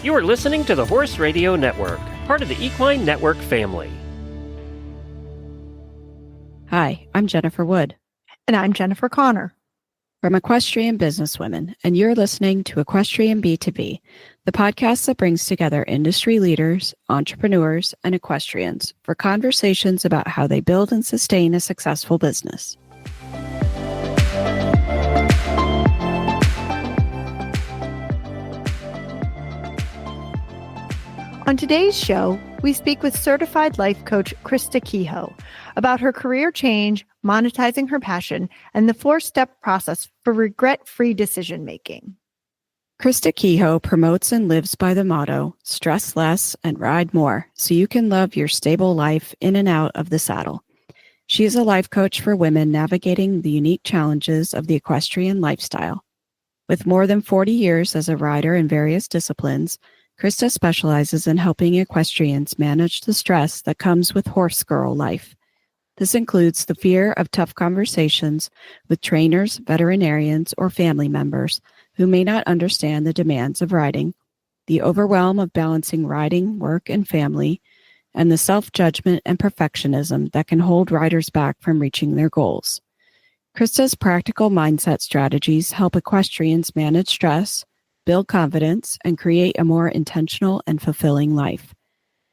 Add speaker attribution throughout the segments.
Speaker 1: You are listening to the Horse Radio Network, part of the Equine Network family.
Speaker 2: Hi, I'm Jennifer Wood.
Speaker 3: And I'm Jennifer Connor.
Speaker 2: From Equestrian Businesswomen, and you're listening to Equestrian B2B, the podcast that brings together industry leaders, entrepreneurs, and equestrians for conversations about how they build and sustain a successful business.
Speaker 3: On today's show, we speak with certified life coach Krista Kehoe about her career change, monetizing her passion, and the 4-step process for regret-free decision-making.
Speaker 2: Krista Kehoe promotes and lives by the motto, stress less and ride more, so you can love your stable life in and out of the saddle. She is a life coach for women navigating the unique challenges of the equestrian lifestyle. With more than 40 years as a rider in various disciplines, Krista specializes in helping equestrians manage the stress that comes with horse girl life. This includes the fear of tough conversations with trainers, veterinarians, or family members who may not understand the demands of riding, the overwhelm of balancing riding, work, and family, and the self-judgment and perfectionism that can hold riders back from reaching their goals. Krista's practical mindset strategies help equestrians manage stress, build confidence, and create a more intentional and fulfilling life.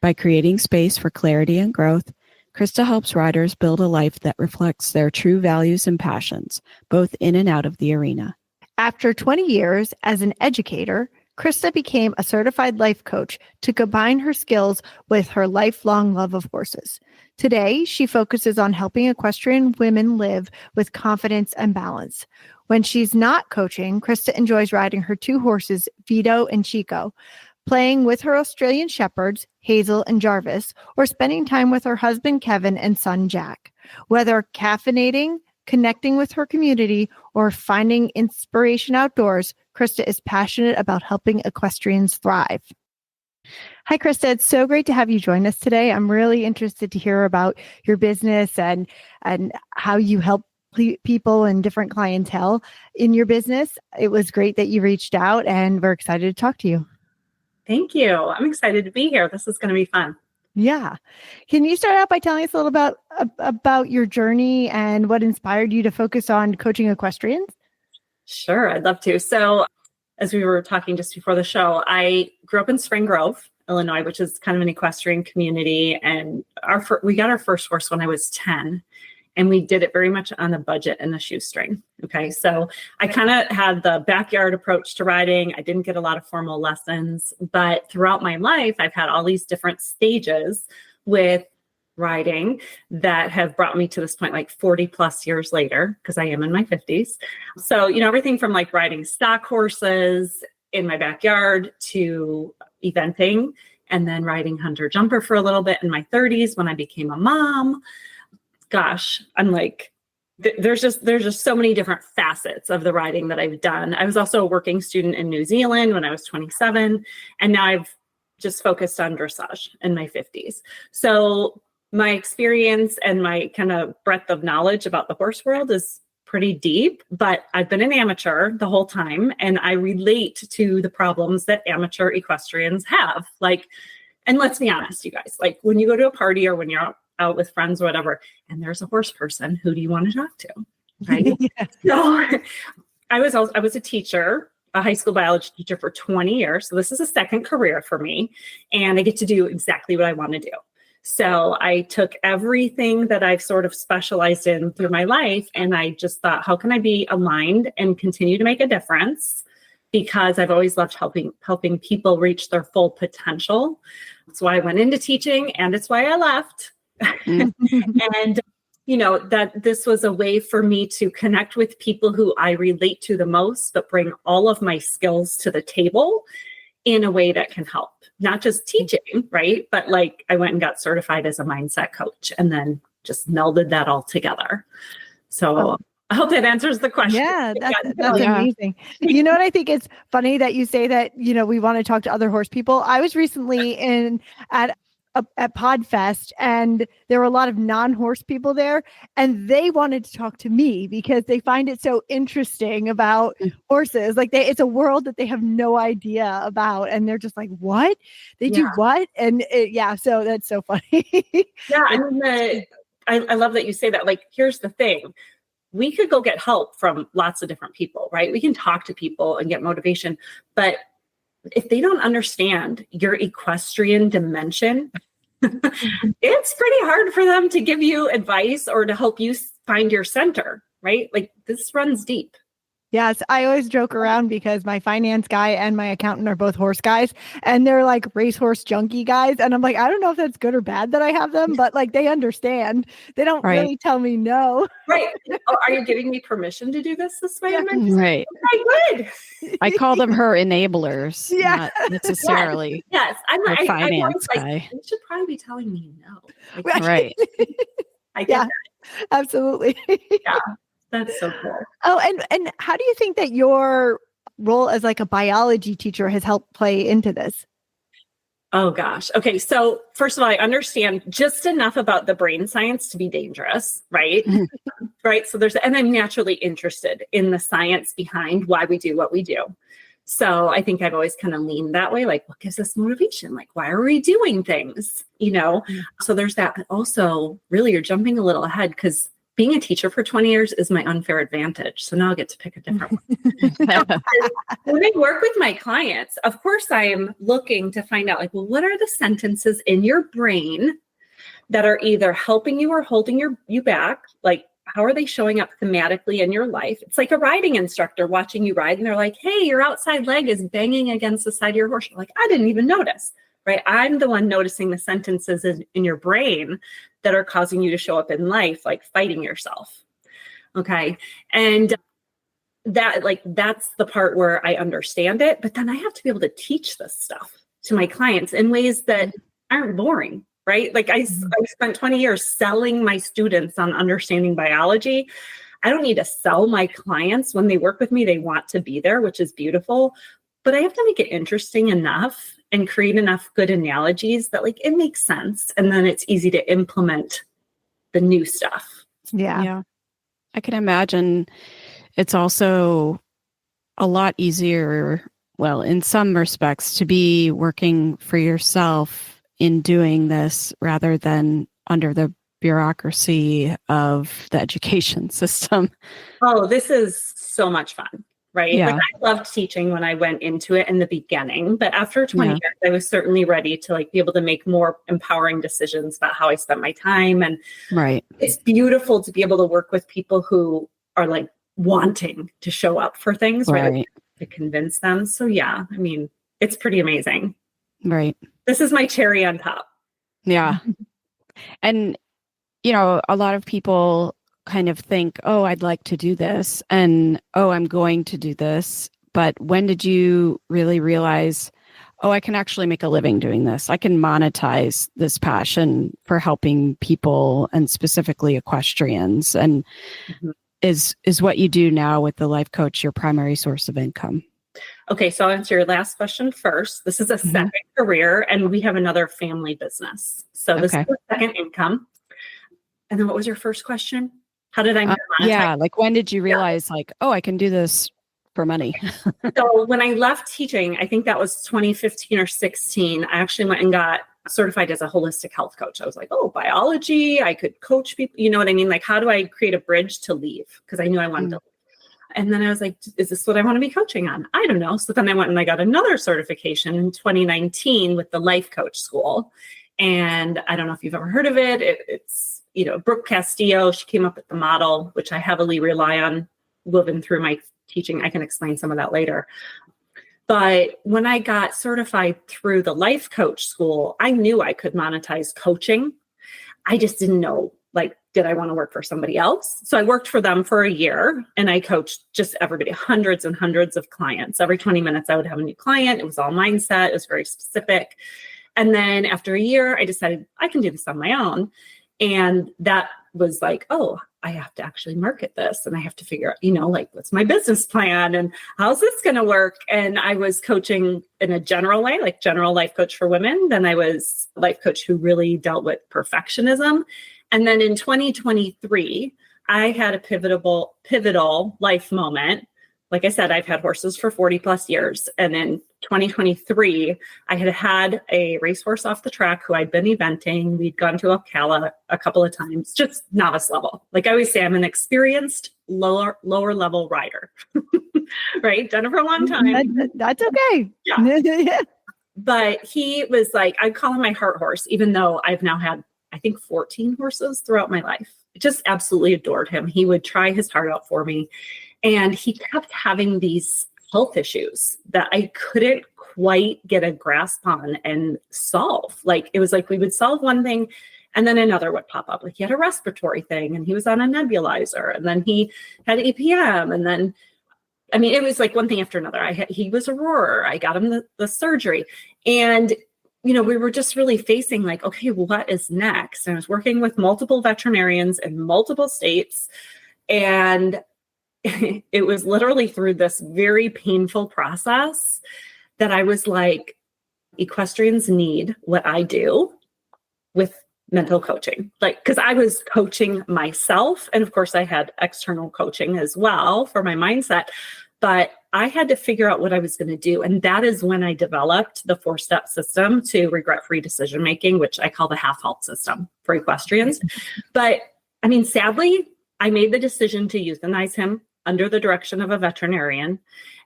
Speaker 2: By creating space for clarity and growth, Krista helps riders build a life that reflects their true values and passions, both in and out of the arena.
Speaker 3: After 20 years as an educator, Krista became a certified life coach to combine her skills with her lifelong love of horses. Today, she focuses on helping equestrian women live with confidence and balance. When she's not coaching, Krista enjoys riding her 2 horses, Vito and Chico, playing with her Australian shepherds, Hazel and Jarvis, or spending time with her husband, Kevin, and son, Jack. Whether caffeinating, connecting with her community, or finding inspiration outdoors, Krista is passionate about helping equestrians thrive. Hi, Krista. It's so great to have you join us today. I'm really interested to hear about your business and how you help people and different clientele in your business. It was great that you reached out, and we're excited to talk to you.
Speaker 4: Thank you. I'm excited to be here. This is going to be fun.
Speaker 3: Yeah. Can you start out by telling us a little about your journey and what inspired you to focus on coaching equestrians?
Speaker 4: Sure, I'd love to. So as we were talking just before the show, I grew up in Spring Grove, Illinois, which is kind of an equestrian community. And we got our first horse when I was 10. And we did it very much on a budget and a shoestring. Okay. So I kind of had the backyard approach to riding. I didn't get a lot of formal lessons, but throughout my life, I've had all these different stages with riding that have brought me to this point, like 40 plus years later, because I am in my 50s. So, everything from like riding stock horses in my backyard to eventing, and then riding hunter jumper for a little bit in my 30s when I became a mom. Gosh, I'm like, there's just so many different facets of the riding that I've done. I was also a working student in New Zealand when I was 27, and now I've just focused on dressage in my 50s. So my experience and my kind of breadth of knowledge about the horse world is pretty deep, but I've been an amateur the whole time, and I relate to the problems that amateur equestrians have. Like, and let's be honest, you guys, like when you go to a party or when you're out with friends or whatever, and there's a horse person, who do you want to talk to? Right. Yeah. So I was a teacher, a high school biology teacher for 20 years. So this is a second career for me, and I get to do exactly what I want to do. So I took everything that I've sort of specialized in through my life, and I just thought, how can I be aligned and continue to make a difference? Because I've always loved helping people reach their full potential. That's why I went into teaching, and it's why I left. And, that this was a way for me to connect with people who I relate to the most, but bring all of my skills to the table in a way that can help, not just teaching, right? But like I went and got certified as a mindset coach and then just melded that all together. So I hope that answers the question.
Speaker 3: Yeah, that's amazing. You know what I think is funny that you say that, we want to talk to other horse people. I was recently at at Podfest, and there were a lot of non-horse people there, and they wanted to talk to me because they find it so interesting about horses. Like it's a world that they have no idea about, and they're just like, "What? They do what?" And so that's so funny.
Speaker 4: Yeah, and I love that you say that. Like, here's the thing. We could go get help from lots of different people, right? We can talk to people and get motivation, but if they don't understand your equestrian dimension, it's pretty hard for them to give you advice or to help you find your center, right? Like this runs deep.
Speaker 3: Yes, I always joke around because my finance guy and my accountant are both horse guys, and they're like racehorse junkie guys. And I'm like, I don't know if that's good or bad that I have them, but like they understand. They don't really tell me no.
Speaker 4: Right. Oh, are you giving me permission to do this way?
Speaker 2: Yeah. Right.
Speaker 4: Okay, good.
Speaker 2: I call them her enablers, not necessarily
Speaker 4: yes. I'm
Speaker 2: her finance guy.
Speaker 4: Like, you should probably be telling me no.
Speaker 2: Like, right.
Speaker 4: I get that.
Speaker 3: Absolutely.
Speaker 4: Yeah. That's so cool.
Speaker 3: Oh, and how do you think that your role as like a biology teacher has helped play into this?
Speaker 4: Oh gosh. Okay. So first of all, I understand just enough about the brain science to be dangerous, right? Right. So and I'm naturally interested in the science behind why we do what we do. So I think I've always kind of leaned that way. Like, what gives us motivation? Like, why are we doing things? So there's that. But also, really, you're jumping a little ahead because being a teacher for 20 years is my unfair advantage. So now I'll get to pick a different one. When I work with my clients, of course, I'm looking to find out, like, well, what are the sentences in your brain that are either helping you or holding you back? Like, how are they showing up thematically in your life? It's like a riding instructor watching you ride, and they're like, hey, your outside leg is banging against the side of your horse. You're like, I didn't even notice. Right? I'm the one noticing the sentences in your brain that are causing you to show up in life, like fighting yourself. Okay. And that's the part where I understand it, but then I have to be able to teach this stuff to my clients in ways that aren't boring, right? Like I spent 20 years selling my students on understanding biology. I don't need to sell my clients. When they work with me, they want to be there, which is beautiful, but I have to make it interesting enough and create enough good analogies that like it makes sense. And then it's easy to implement the new stuff.
Speaker 3: Yeah.
Speaker 2: I can imagine it's also a lot easier, well, in some respects, to be working for yourself in doing this rather than under the bureaucracy of the education system.
Speaker 4: Oh, this is so much fun. Right.
Speaker 2: Yeah.
Speaker 4: Like I loved teaching when I went into it in the beginning, but after 20 years, I was certainly ready to like be able to make more empowering decisions about how I spent my time. And it's beautiful to be able to work with people who are like wanting to show up for things, right? To convince them. So yeah, I mean, it's pretty amazing.
Speaker 2: Right.
Speaker 4: This is my cherry on top.
Speaker 2: Yeah. And, a lot of people kind of think, oh, I'd like to do this, and oh, I'm going to do this. But when did you really realize, oh, I can actually make a living doing this? I can monetize this passion for helping people, and specifically equestrians. And is what you do now with the life coach your primary source of income?
Speaker 4: Okay, so I'll answer your last question first. This is a second career, and we have another family business. So this is the second income. And then what was your first question? How did I monetize?
Speaker 2: Like when did you realize like, oh, I can do this for money?
Speaker 4: So when I left teaching, I think that was 2015 or 16, I actually went and got certified as a holistic health coach. I was like, oh, biology, I could coach people. You know what I mean? Like, how do I create a bridge to leave? Because I knew I wanted to leave. And then I was like, is this what I want to be coaching on? I don't know. So then I went and I got another certification in 2019 with the life coach school. And I don't know if you've ever heard of it. It's Brooke Castillo, she came up with the model, which I heavily rely on living through my teaching. I can explain some of that later. But when I got certified through the life coach school, I knew I could monetize coaching. I just didn't know, like, did I want to work for somebody else? So I worked for them for a year and I coached just everybody, hundreds and hundreds of clients. Every 20 minutes, I would have a new client. It was all mindset. It was very specific. And then after a year, I decided I can do this on my own. And that was like, oh, I have to actually market this and I have to figure out, like, what's my business plan and how's this going to work? And I was coaching in a general way, like general life coach for women. Then I was a life coach who really dealt with perfectionism. And then in 2023, I had a pivotal life moment. Like I said, I've had horses for 40 plus years. And in 2023, I had a racehorse off the track who I'd been eventing. We'd gone to Ocala a couple of times, just novice level. Like I always say, I'm an experienced lower level rider, right? Done it for a long time.
Speaker 3: That's okay.
Speaker 4: Yeah. But he was like, I'd call him my heart horse, even though I've now had, I think, 14 horses throughout my life. Just absolutely adored him. He would try his heart out for me. And he kept having these health issues that I couldn't quite get a grasp on and solve. Like, it was like we would solve one thing and then another would pop up. Like, he had a respiratory thing and he was on a nebulizer, and then he had EPM. And then, I mean, it was like one thing after another. He was a roarer. I got him the surgery. And, we were just really facing like, okay, well, what is next? And I was working with multiple veterinarians in multiple states. And it was literally through this very painful process that I was like, equestrians need what I do with mental coaching. Like, because I was coaching myself. And of course, I had external coaching as well for my mindset. But I had to figure out what I was going to do. And that is when I developed the 4-step system to regret-free decision-making, which I call the half-halt system for equestrians. But I mean, sadly, I made the decision to euthanize him under the direction of a veterinarian.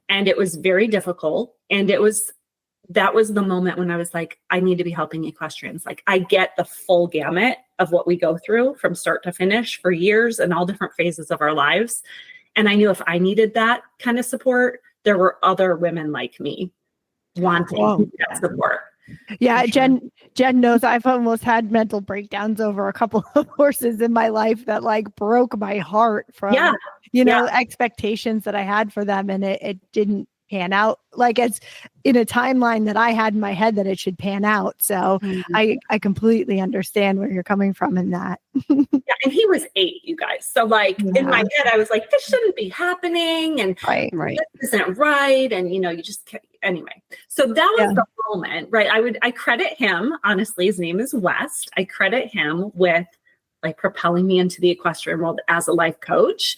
Speaker 4: And it was very difficult. And that was the moment when I was like, I need to be helping equestrians. Like, I get the full gamut of what we go through from start to finish for years and all different phases of our lives. And I knew if I needed that kind of support, there were other women like me wanting that support.
Speaker 3: Yeah, Jen knows I've almost had mental breakdowns over a couple of horses in my life that like broke my heart from, expectations that I had for them, and it didn't pan out like it's in a timeline that I had in my head that it should pan out. So I completely understand where you're coming from in that.
Speaker 4: Yeah, and he was 8, you guys. So like in my head, I was like, this shouldn't be happening. And
Speaker 2: right.
Speaker 4: This isn't right. And, you just can't. Anyway, so that was the moment, right? I credit him, honestly, his name is West. I credit him with like propelling me into the equestrian world as a life coach,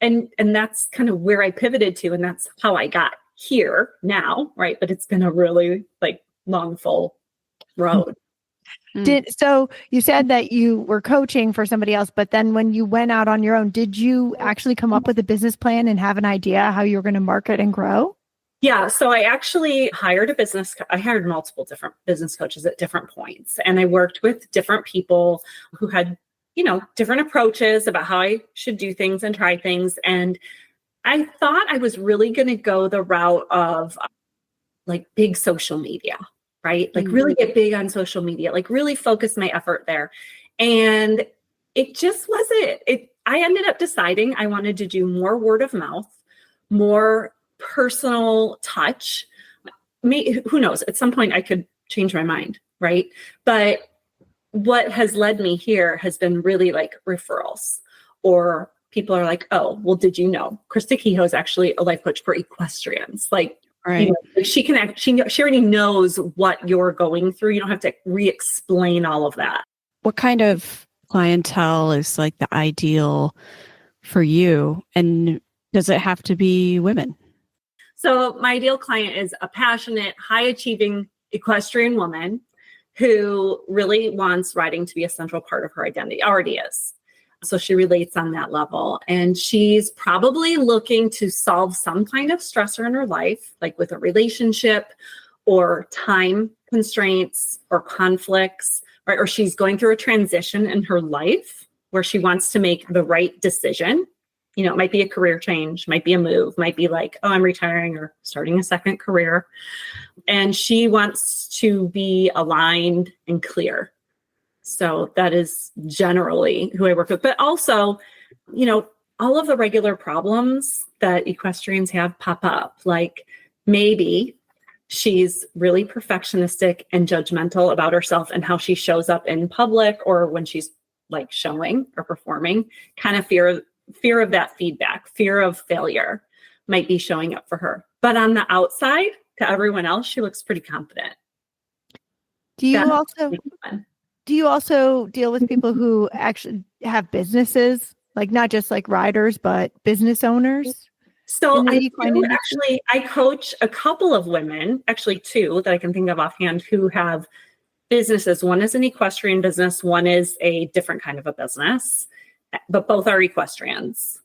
Speaker 4: and that's kind of where I pivoted to. And that's how I got here now. Right. But it's been a really like long, full road.
Speaker 3: So you said that you were coaching for somebody else, but then when you went out on your own, did you actually come up with a business plan and have an idea how you were going to market and grow?
Speaker 4: Yeah. So I actually hired I hired multiple different business coaches at different points. And I worked with different people who had, different approaches about how I should do things and try things. And I thought I was really going to go the route of like big social media, right? Like really get big on social media, like really focus my effort there. And it just wasn't, I ended up deciding I wanted to do more word of mouth, more personal touch. Who knows? At some point I could change my mind, right? But what has led me here has been really like referrals, or people are like, oh, well, did you know Krista Kehoe is actually a life coach for equestrians? Like,
Speaker 2: right.
Speaker 4: She can she already knows what you're going through. You don't have to re-explain all of that.
Speaker 2: What kind of clientele is like the ideal for you? And does it have to be women?
Speaker 4: So my ideal client is a passionate, high-achieving equestrian woman who really wants riding to be a central part of her identity. Already is. So she relates on that level. And she's probably looking to solve some kind of stressor in her life, like with a relationship or time constraints or conflicts, right? Or she's going through a transition in her life where she wants to make the right decision. It might be a career change, might be a move, might be like, oh, I'm retiring or starting a second career. And she wants to be aligned and clear. So that is generally who I work with. But also, all of the regular problems that equestrians have pop up. Like maybe she's really perfectionistic and judgmental about herself and how she shows up in public or when she's like showing or performing, kind of fear of that feedback, fear of failure might be showing up for her. But on the outside, to everyone else, she looks pretty confident.
Speaker 3: Do you also deal with people who actually have businesses, like not just like riders, but business owners?
Speaker 4: So I coach a couple of women, actually two that I can think of offhand, who have businesses. One is an equestrian business. One is a different kind of a business, but both are equestrians.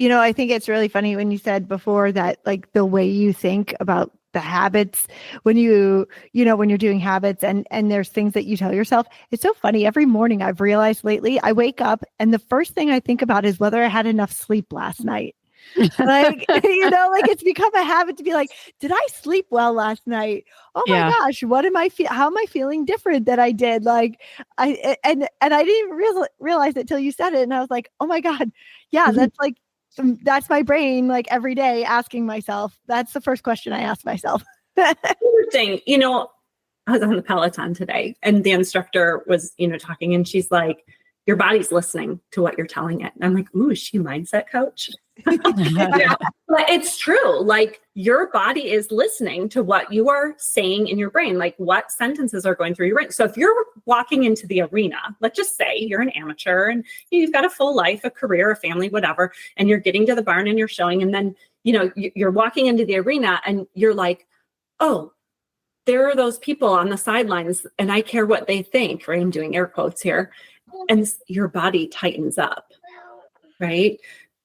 Speaker 3: I think it's really funny when you said before that, like the way you think about the habits when when you're doing habits and there's things that you tell yourself. It's so funny. Every morning I've realized lately, I wake up and the first thing I think about is whether I had enough sleep last night. Like, it's become a habit to be like, did I sleep well last night? Oh my gosh, what am I how am I feeling different than I did? Like I didn't even realize it till you said it. And I was like, oh my God. Yeah, that's my brain, like every day asking myself. That's the first question I ask myself.
Speaker 4: Interesting. I was on the Peloton today and the instructor was, talking and she's like, your body's listening to what you're telling it. And I'm like, ooh, is she a mindset coach? But it's true. Like your body is listening to what you are saying in your brain, like what sentences are going through your brain. So if you're walking into the arena, let's just say you're an amateur and you've got a full life, a career, a family, whatever, and you're getting to the barn and you're showing, and then, you're walking into the arena and you're like, oh, there are those people on the sidelines and I care what they think, right? I'm doing air quotes here. And your body tightens up, right?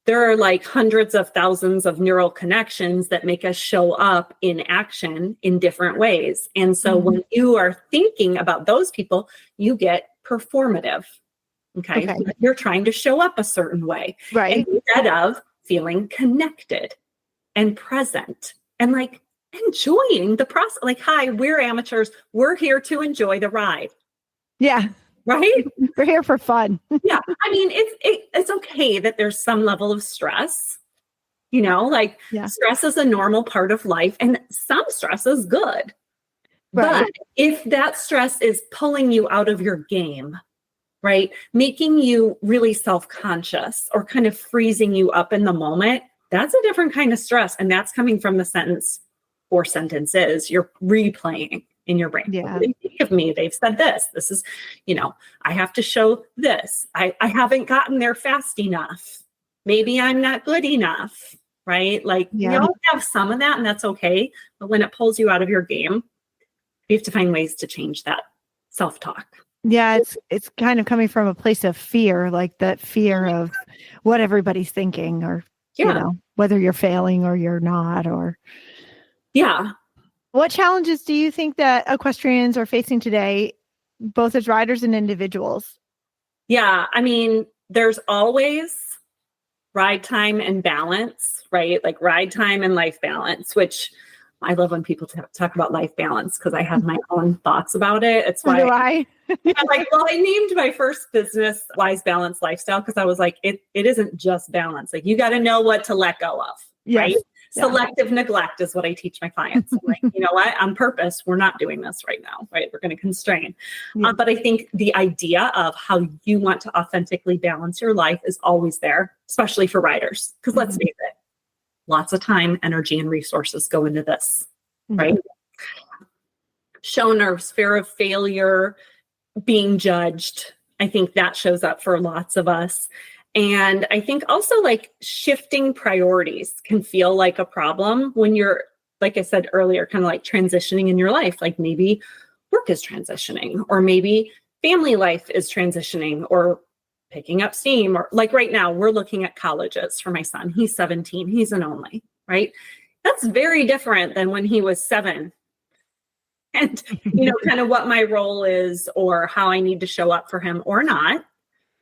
Speaker 4: There are like hundreds of thousands of neural connections that make us show up in action in different ways. And so when you are thinking about those people, you get performative. Okay. You're trying to show up a certain way,
Speaker 3: right?
Speaker 4: Instead of feeling connected and present and like enjoying the process. Like, hi, we're amateurs. We're here to enjoy the ride.
Speaker 3: Yeah.
Speaker 4: Right?
Speaker 3: We're here for fun.
Speaker 4: Yeah. I mean, it's okay that there's some level of stress, stress is a normal part of life and some stress is good. Right. But if that stress is pulling you out of your game, right, making you really self-conscious or kind of freezing you up in the moment, that's a different kind of stress. And that's coming from the sentence or sentences you're replaying in your brain.
Speaker 3: Yeah.
Speaker 4: What do they think of me? They've said this. This is, I have to show this. I haven't gotten there fast enough. Maybe I'm not good enough, right? Like you all have some of that and that's okay. But when it pulls you out of your game, you have to find ways to change that self-talk.
Speaker 3: Yeah, it's kind of coming from a place of fear, like that fear of what everybody's thinking or, whether you're failing or you're not or.
Speaker 4: Yeah.
Speaker 3: What challenges do you think that equestrians are facing today, both as riders and individuals?
Speaker 4: Yeah, I mean, there's always ride time and balance, right? Like ride time and life balance, which I love when people talk about life balance because I have my own thoughts about it. It's why I named my first business Wise Balance Lifestyle because I was like, it isn't just balance. Like you got to know what to let go of, right? Yeah. Selective neglect is what I teach my clients. I'm like, you know what? On purpose, we're not doing this right now, right? We're going to constrain. Yeah. But I think the idea of how you want to authentically balance your life is always there, especially for riders. Because let's face it, lots of time, energy, and resources go into this, right? Show nerves, fear of failure, being judged. I think that shows up for lots of us. And I think also like shifting priorities can feel like a problem when you're, like I said earlier, kind of like transitioning in your life. Like maybe work is transitioning, or maybe family life is transitioning, or picking up steam, or like right now we're looking at colleges for my son. He's 17, he's an only, right? That's very different than when he was 7. And, kind of what my role is or how I need to show up for him or not,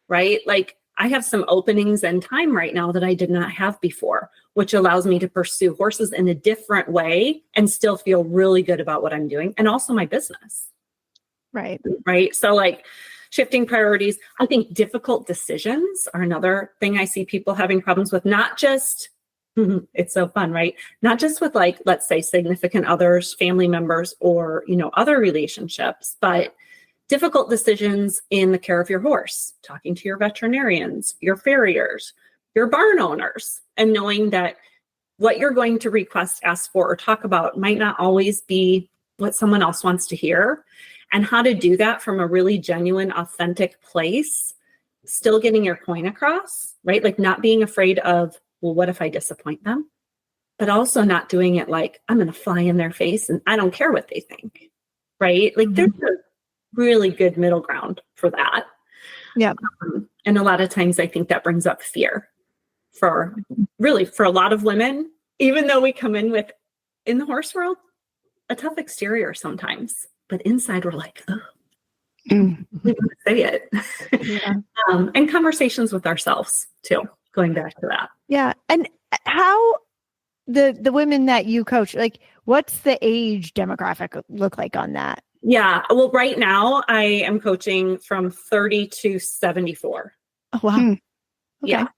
Speaker 4: right? Like, I have some openings and time right now that I did not have before, which allows me to pursue horses in a different way and still feel really good about what I'm doing and also my business.
Speaker 3: Right.
Speaker 4: Right. So like shifting priorities, I think difficult decisions are another thing I see people having problems with, not just, it's so fun, right? Not just with like, let's say significant others, family members, or, other relationships, but difficult decisions in the care of your horse, talking to your veterinarians, your farriers, your barn owners, and knowing that what you're going to request, ask for, or talk about might not always be what someone else wants to hear, and how to do that from a really genuine, authentic place, still getting your point across, right? Like not being afraid of, well, what if I disappoint them? But also not doing it like, I'm going to fly in their face and I don't care what they think, right? Like there's a really good middle ground for that.
Speaker 3: Yeah.
Speaker 4: And a lot of times I think that brings up fear for a lot of women, even though we come in with, in the horse world, a tough exterior sometimes, but inside we're like, oh, we want to say it.
Speaker 3: Yeah.
Speaker 4: And conversations with ourselves too, going back to that.
Speaker 3: Yeah. And how the women that you coach, like what's the age demographic look like on that?
Speaker 4: Yeah. Well, right now I am coaching from 30 to 74.
Speaker 3: Oh, wow. Okay.
Speaker 4: Yeah.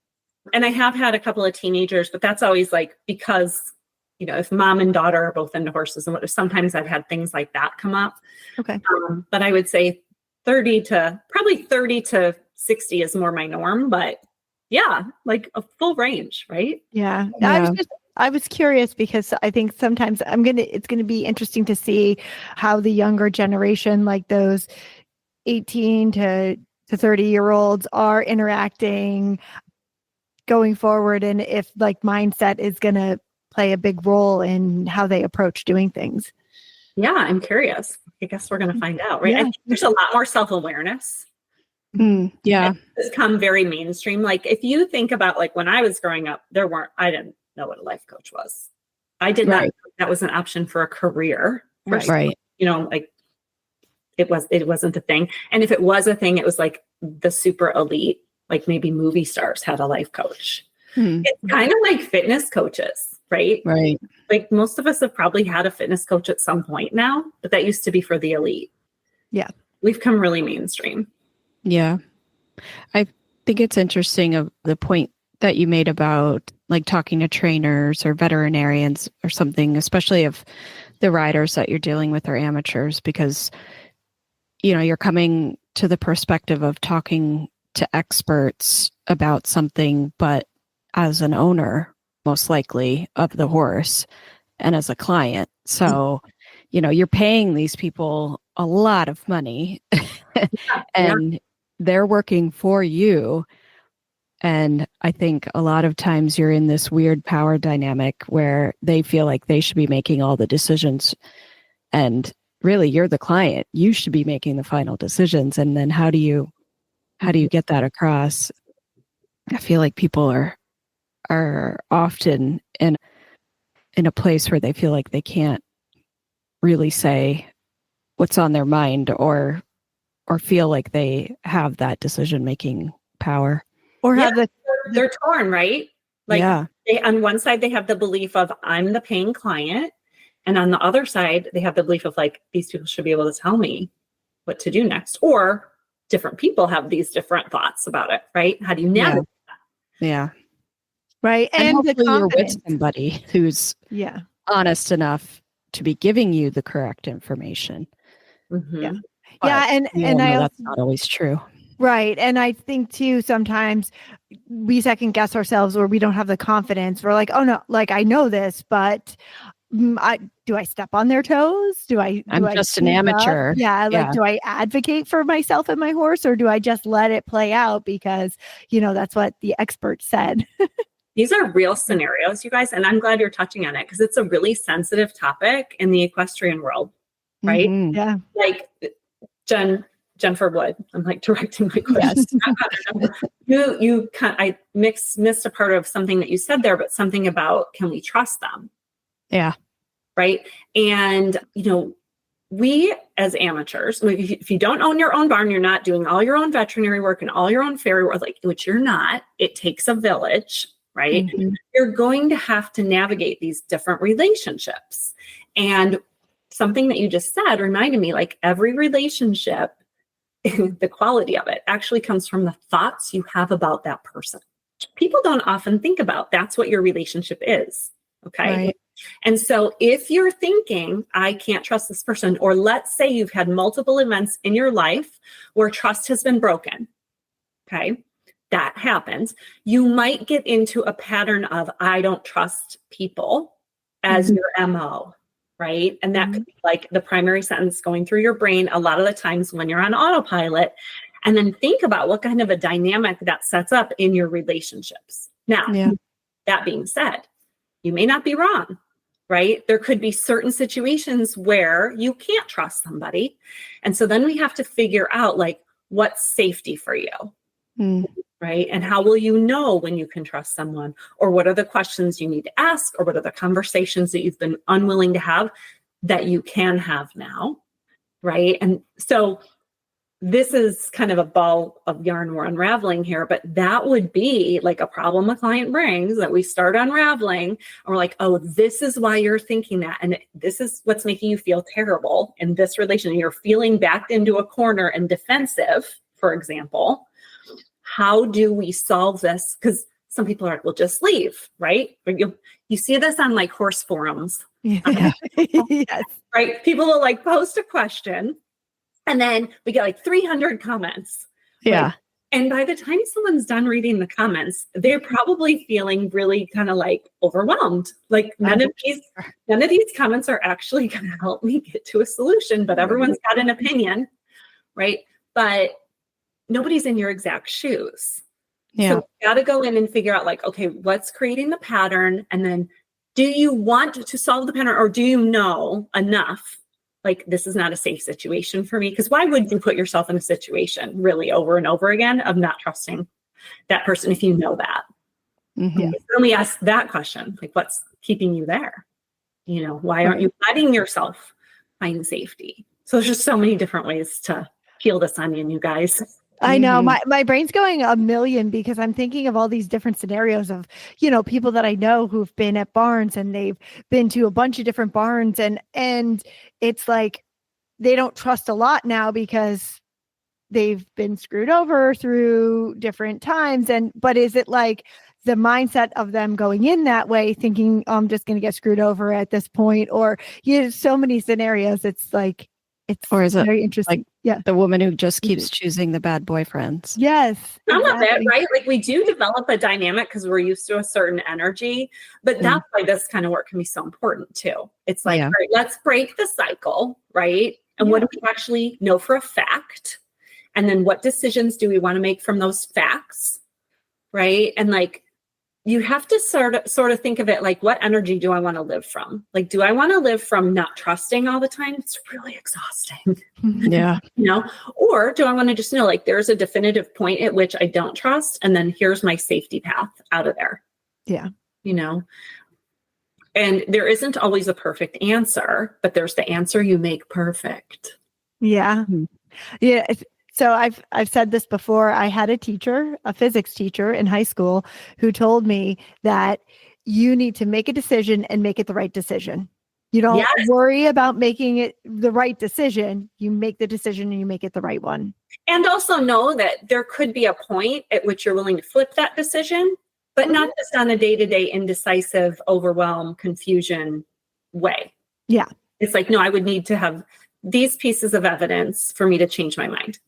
Speaker 4: And I have had a couple of teenagers, but that's always like, because, you know, if mom and daughter are both into horses, and sometimes I've had things like that come up.
Speaker 3: Okay.
Speaker 4: But I would say 30 to 60 is more my norm, but yeah, like a full range, right?
Speaker 3: Yeah.
Speaker 2: Yeah.
Speaker 3: I was curious because I think sometimes it's going to be interesting to see how the younger generation, like those 18 to 30-year-olds, are interacting going forward, and if like mindset is going to play a big role in how they approach doing things.
Speaker 4: Yeah, I'm curious. I guess we're going to find out, right?
Speaker 3: Yeah.
Speaker 4: I think there's a lot more self-awareness.
Speaker 2: Yeah.
Speaker 4: It's become very mainstream. Like if you think about like when I was growing up, I didn't know what a life coach was. I did not know that was an option for a career.
Speaker 2: Right.
Speaker 4: You know, like it wasn't a thing. And if it was a thing, it was like the super elite, like maybe movie stars had a life coach. It's kind of like fitness coaches, right?
Speaker 2: Right.
Speaker 4: Like most of us have probably had a fitness coach at some point now, but that used to be for the elite.
Speaker 3: Yeah.
Speaker 4: We've come really mainstream.
Speaker 2: Yeah. I think it's interesting of the point that you made about like talking to trainers or veterinarians or something, especially if the riders that you're dealing with are amateurs, because, you know, you're coming to the perspective of talking to experts about something, but as an owner, most likely, of the horse and as a client. So, you know, you're paying these people a lot of money and they're working for you. And I think a lot of times you're in this weird power dynamic where they feel like they should be making all the decisions. And really, you're the client. You should be making the final decisions. And then how do you get that across? I feel like people are often in a place where they feel like they can't really say what's on their mind or feel like they have that decision-making power.
Speaker 3: Or have
Speaker 4: they're torn, right? Like on one side, they have the belief of I'm the paying client. And on the other side, they have the belief of like, these people should be able to tell me what to do next. Or different people have these different thoughts about it, right? How do you navigate that?
Speaker 2: Yeah.
Speaker 3: Right.
Speaker 2: And hopefully you're with somebody who's honest enough to be giving you the correct information.
Speaker 3: Yeah.
Speaker 2: But
Speaker 3: and I
Speaker 2: that's not always true.
Speaker 3: Right. And I think too, sometimes we second guess ourselves or we don't have the confidence. We're like, oh no, like I know this, but do I step on their toes? I'm
Speaker 2: just an amateur.
Speaker 3: Yeah. Like, do I advocate for myself and my horse, or do I just let it play out because, you know, that's what the expert said?
Speaker 4: These are real scenarios, you guys. And I'm glad you're touching on it because it's a really sensitive topic in the equestrian world, right?
Speaker 2: Mm-hmm.
Speaker 3: Yeah.
Speaker 4: Like Jennifer Wood, I'm like directing my questions. Yes. I missed a part of something that you said there, but something about, can we trust them?
Speaker 2: Yeah.
Speaker 4: Right. And, you know, we as amateurs, if you don't own your own barn, you're not doing all your own veterinary work and all your own farrier work, like, which you're not, it takes a village, right? Mm-hmm. You're going to have to navigate these different relationships. And something that you just said reminded me, like every relationship, the quality of it actually comes from the thoughts you have about that person. People don't often think about that's what your relationship is. Okay.
Speaker 2: Right.
Speaker 4: And so if you're thinking, I can't trust this person, or let's say you've had multiple events in your life where trust has been broken, okay, that happens, you might get into a pattern of, I don't trust people as your MO, right? And that could be like the primary sentence going through your brain a lot of the times when you're on autopilot. And then think about what kind of a dynamic that sets up in your relationships. Now, that being said, you may not be wrong, right? There could be certain situations where you can't trust somebody. And so then we have to figure out like what's safety for you, right? And how will you know when you can trust someone? Or what are the questions you need to ask? Or what are the conversations that you've been unwilling to have that you can have now, right? And so this is kind of a ball of yarn we're unraveling here, but that would be like a problem a client brings that we start unraveling. And we're like, oh, this is why you're thinking that. And this is what's making you feel terrible in this relation. You're feeling backed into a corner and defensive, for example. How do we solve this? Because some people are like, well, just leave, right? You see this on like horse forums.
Speaker 3: Yes.
Speaker 4: Right? People will like post a question. And then we get like 300 comments.
Speaker 3: Yeah.
Speaker 4: Like, and by the time someone's done reading the comments, they're probably feeling really kind of like overwhelmed. Like none of these comments are actually going to help me get to a solution, but everyone's got an opinion, right? But nobody's in your exact shoes.
Speaker 2: Yeah.
Speaker 4: So you got to go in and figure out like, okay, what's creating the pattern? And then do you want to solve the pattern, or do you know enough? Like, this is not a safe situation for me. Because why would you put yourself in a situation really over and over again of not trusting that person if you know that? Then we ask that question, like, what's keeping you there? You know, why aren't you letting yourself find safety? So there's just so many different ways to peel this onion, you guys.
Speaker 3: I know my brain's going a million because I'm thinking of all these different scenarios of, you know, people that I know who've been at barns and they've been to a bunch of different barns and it's like they don't trust a lot now because they've been screwed over through different times. But is it like the mindset of them going in that way, thinking, oh, I'm just going to get screwed over at this point? Or so many scenarios. It's like,
Speaker 2: or is it
Speaker 3: very interesting.
Speaker 2: Like the woman who just keeps choosing the bad boyfriends?
Speaker 3: Yes.
Speaker 4: Some of it, right? Like we do develop a dynamic because we're used to a certain energy, but that's why this kind of work can be so important too. It's like, all right, let's break the cycle, right? And what do we actually know for a fact? And then what decisions do we want to make from those facts, right? And like, you have to sort of think of it like, what energy do I want to live from? Like, do I want to live from not trusting all the time? It's really exhausting.
Speaker 2: Yeah.
Speaker 4: You know, or do I want to just know, like, there's a definitive point at which I don't trust, and then here's my safety path out of there.
Speaker 3: Yeah.
Speaker 4: You know, and there isn't always a perfect answer, but there's the answer you make perfect.
Speaker 3: Yeah. Yeah. So I've said this before. I had a teacher, a physics teacher in high school, who told me that you need to make a decision and make it the right decision. You don't worry about making it the right decision. You make the decision and you make it the right one. And
Speaker 4: also know that there could be a point at which you're willing to flip that decision, but not just on a day-to-day indecisive, overwhelm, confusion way.
Speaker 3: Yeah.
Speaker 4: It's like, no, I would need to have these pieces of evidence for me to change my mind.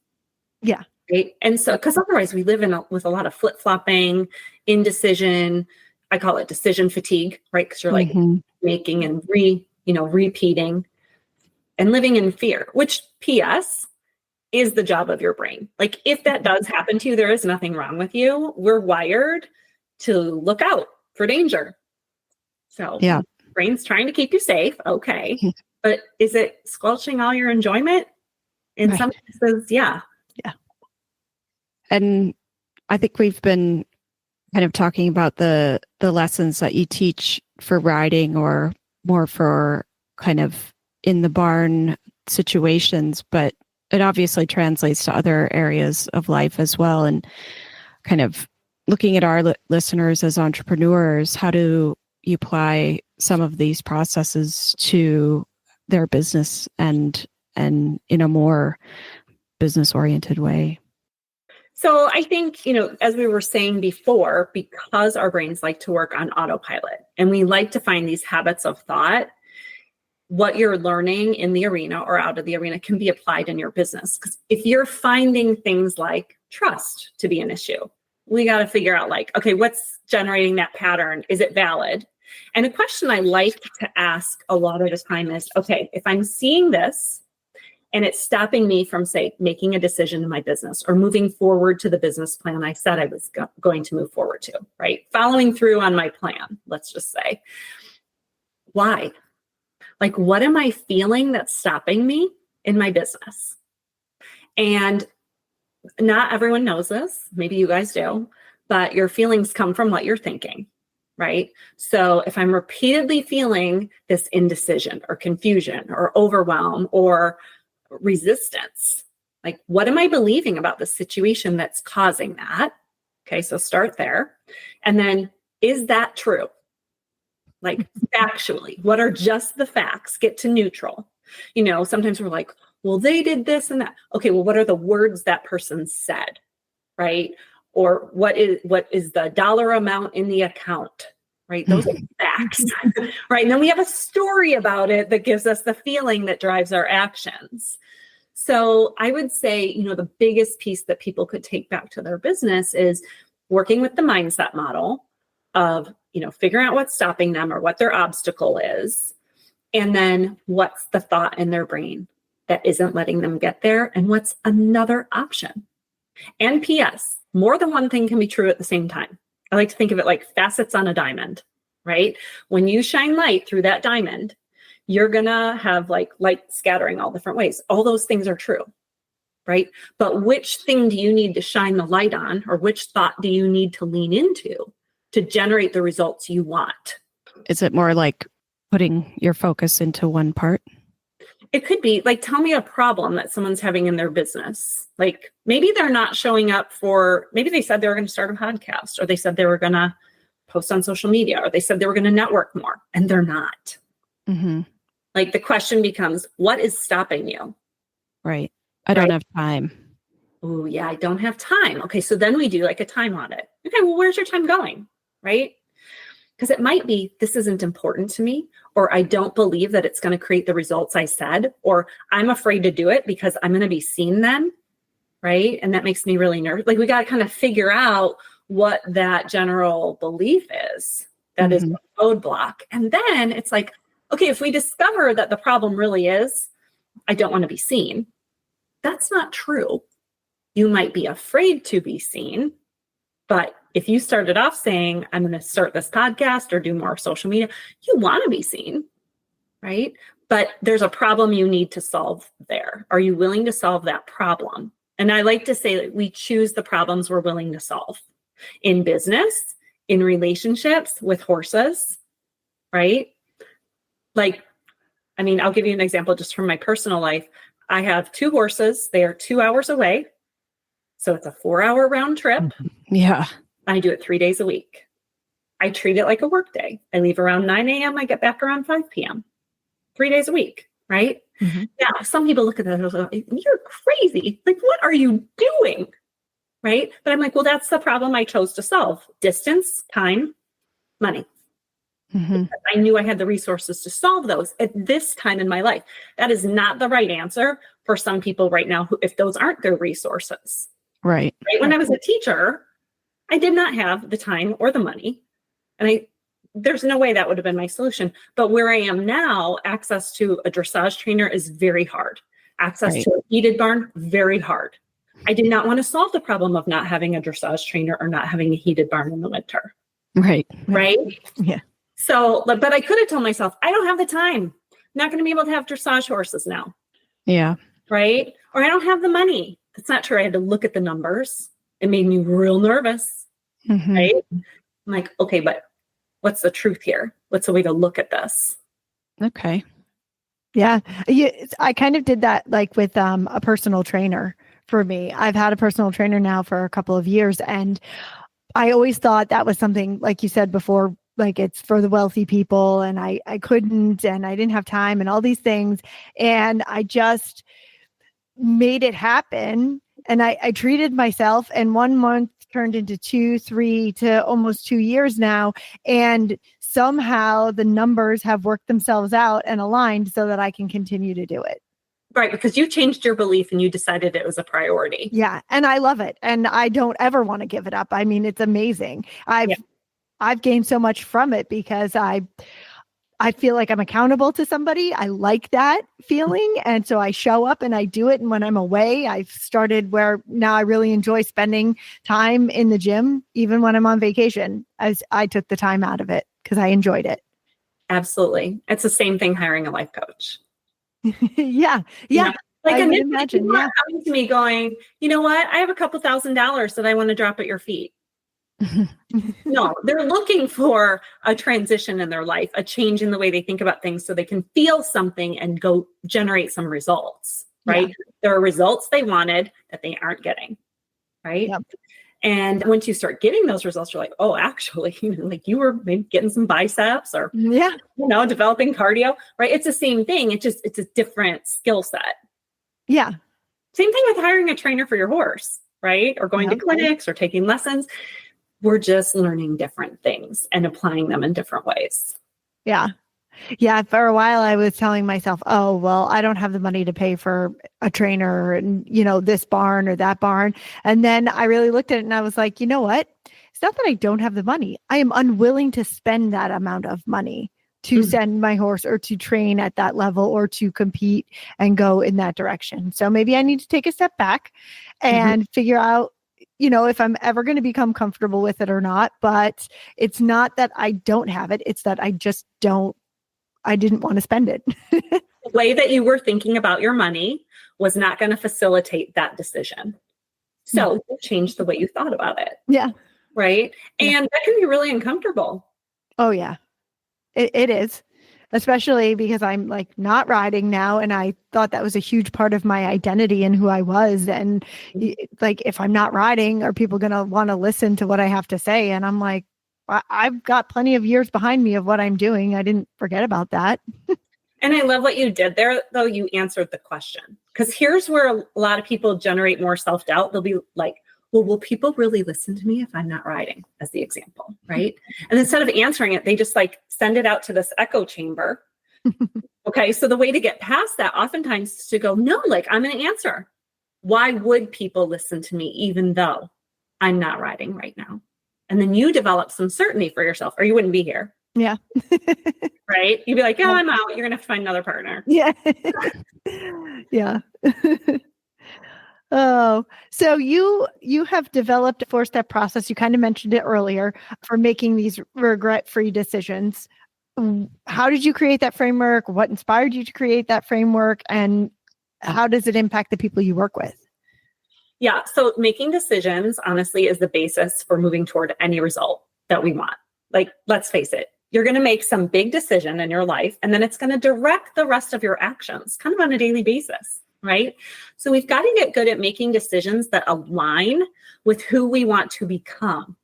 Speaker 3: Yeah.
Speaker 4: Right. And so, because otherwise we live with a lot of flip-flopping, indecision. I call it decision fatigue, right? Because you're like making and repeating and living in fear, which PS is the job of your brain. Like if that does happen to you, there is nothing wrong with you. We're wired to look out for danger. So brain's trying to keep you safe. Okay. But is it squelching all your enjoyment? In some cases, yeah.
Speaker 2: And I think we've been kind of talking about the lessons that you teach for riding, or more for kind of in the barn situations, but it obviously translates to other areas of life as well. And kind of looking at our listeners as entrepreneurs, how do you apply some of these processes to their business and in a more business oriented way?
Speaker 4: So I think, as we were saying before, because our brains like to work on autopilot and we like to find these habits of thought, what you're learning in the arena or out of the arena can be applied in your business. Because if you're finding things like trust to be an issue, we got to figure out okay, what's generating that pattern? Is it valid? And a question I like to ask a lot of the time is, okay, if I'm seeing this and it's stopping me from, say, making a decision in my business or moving forward to the business plan I said I was going to move forward to, right? Following through on my plan, let's just say. Why? What am I feeling that's stopping me in my business? And not everyone knows this. Maybe you guys do, but your feelings come from what you're thinking, right? So if I'm repeatedly feeling this indecision or confusion or overwhelm or resistance, what am I believing about the situation that's causing that? Okay, so start there. And then, is that true? Factually, what are just the facts? Get to neutral. Sometimes we're like, well, they did this and that. Okay, well, what are the words that person said, right? Or what is the dollar amount in the account, right? Those are facts, right? And then we have a story about it that gives us the feeling that drives our actions. So I would say, the biggest piece that people could take back to their business is working with the mindset model of, figuring out what's stopping them or what their obstacle is. And then what's the thought in their brain that isn't letting them get there? And what's another option? And P.S., more than one thing can be true at the same time. I like to think of it like facets on a diamond, right? When you shine light through that diamond, you're going to have light scattering all different ways. All those things are true, right? But which thing do you need to shine the light on, or which thought do you need to lean into to generate the results you want?
Speaker 2: Is it more like putting your focus into one part?
Speaker 4: It could be tell me a problem that someone's having in their business. Maybe they're not showing up maybe they said they were going to start a podcast, or they said they were going to post on social media, or they said they were going to network more, and they're not.
Speaker 2: Mm-hmm.
Speaker 4: The question becomes, what is stopping you?
Speaker 2: Right. I don't have time.
Speaker 4: Oh, yeah, I don't have time. Okay, so then we do a time audit. Okay, well, where's your time going? Right? Because it might be, this isn't important to me, or I don't believe that it's going to create the results I said, or I'm afraid to do it because I'm going to be seen then, right? And that makes me really nervous. We got to kind of figure out what that general belief is that is a roadblock. And then it's okay, if we discover that the problem really is, I don't want to be seen, that's not true. You might be afraid to be seen, but if you started off saying, I'm going to start this podcast or do more social media, you want to be seen, right? But there's a problem you need to solve there. Are you willing to solve that problem? And I like to say that we choose the problems we're willing to solve in business, in relationships, with horses, right? I'll give you an example just from my personal life. I have 2 horses. They are 2 hours away. So it's a 4-hour round trip.
Speaker 2: Yeah.
Speaker 4: I do it 3 days a week. I treat it like a work day. I leave around 9 a.m. I get back around 5 p.m. 3 days a week, right? Mm-hmm. Now, some people look at that and go, you're crazy. What are you doing? Right? But I'm well, that's the problem I chose to solve. Distance, time, money. Mm-hmm. I knew I had the resources to solve those at this time in my life. That is not the right answer for some people right now, if those aren't their resources.
Speaker 2: Right.
Speaker 4: When I was a teacher, I did not have the time or the money. And there's no way that would have been my solution. But where I am now, access to a dressage trainer is very hard. Access to a heated barn, very hard. I did not want to solve the problem of not having a dressage trainer or not having a heated barn in the winter.
Speaker 2: Right.
Speaker 4: Right?
Speaker 3: Yeah.
Speaker 4: So, but I could have told myself, I don't have the time. I'm not going to be able to have dressage horses now.
Speaker 2: Yeah.
Speaker 4: Right? Or I don't have the money. That's not true. I had to look at the numbers. It made me real nervous. Mm-hmm. Right? I'm okay, but what's the truth here? What's the way to look at this?
Speaker 2: Okay.
Speaker 3: Yeah. I kind of did that with a personal trainer for me. I've had a personal trainer now for a couple of years, and I always thought that was something, like you said before, it's for the wealthy people, and I couldn't, and I didn't have time and all these things. And I just made it happen. And I treated myself, and 1 month turned into 2, 3 to almost 2 years now. And somehow the numbers have worked themselves out and aligned so that I can continue to do it.
Speaker 4: Right. Because you changed your belief and you decided it was a priority.
Speaker 3: Yeah. And I love it. And I don't ever want to give it up. I mean, it's amazing. I've gained so much from it because I feel like I'm accountable to somebody. I like that feeling. And so I show up and I do it. And when I'm away, I've started where now I really enjoy spending time in the gym, even when I'm on vacation, as I took the time out of it because I enjoyed it.
Speaker 4: Absolutely. It's the same thing hiring a life coach.
Speaker 3: Yeah.
Speaker 4: You know, like
Speaker 3: I would
Speaker 4: initially
Speaker 3: imagine.
Speaker 4: people are coming to me going, you know what? I have a couple $1,000s that I want to drop at your feet. No, they're looking for a transition in their life, a change in the way they think about things so they can feel something and go generate some results, right? Yeah. There are results they wanted that they aren't getting, right? Yep. And once you start getting those results, you're like, oh, actually, like you were maybe getting some biceps or, developing cardio, right? It's the same thing. It's a different skill set.
Speaker 3: Yeah.
Speaker 4: Same thing with hiring a trainer for your horse, right? Or going to clinics or taking lessons. We're just learning different things and applying them in different ways.
Speaker 3: Yeah. Yeah. For a while, I was telling myself, oh, well, I don't have the money to pay for a trainer and, this barn or that barn. And then I really looked at it and I was like, you know what? It's not that I don't have the money. I am unwilling to spend that amount of money to send my horse or to train at that level or to compete and go in that direction. So maybe I need to take a step back and figure out, if I'm ever going to become comfortable with it or not. But it's not that I don't have it. It's that I didn't want to spend it.
Speaker 4: The way that you were thinking about your money was not going to facilitate that decision. So you changed the way you thought about it.
Speaker 3: Yeah.
Speaker 4: Right. And that can be really uncomfortable.
Speaker 3: Oh, yeah. It is. Especially because I'm like not riding now. And I thought that was a huge part of my identity and who I was. And like, if I'm not riding, are people going to want to listen to what I have to say? And I'm like, I've got plenty of years behind me of what I'm doing. I didn't forget about that.
Speaker 4: And I love what you did there, though. You answered the question, because here's where a lot of people generate more self-doubt. They'll be like, well, will people really listen to me if I'm not riding, as the example, right? And instead of answering it, they just like send it out to this echo chamber. Okay. So the way to get past that oftentimes is to go, no, like I'm going to answer. Why would people listen to me even though I'm not riding right now? And then you develop some certainty for yourself or you wouldn't be here.
Speaker 3: Yeah.
Speaker 4: Right. You'd be like, yeah, I'm out. You're going to have to find another partner.
Speaker 3: Yeah. Yeah. Oh, so you have developed a 4-step process. You kind of mentioned it earlier for making these regret-free decisions. How did you create that framework? What inspired you to create that framework? And how does it impact the people you work with?
Speaker 4: Yeah. So making decisions, honestly, is the basis for moving toward any result that we want. Like, let's face it, you're going to make some big decision in your life, and then it's going to direct the rest of your actions kind of on a daily basis. Right. So we've got to get good at making decisions that align with who we want to become.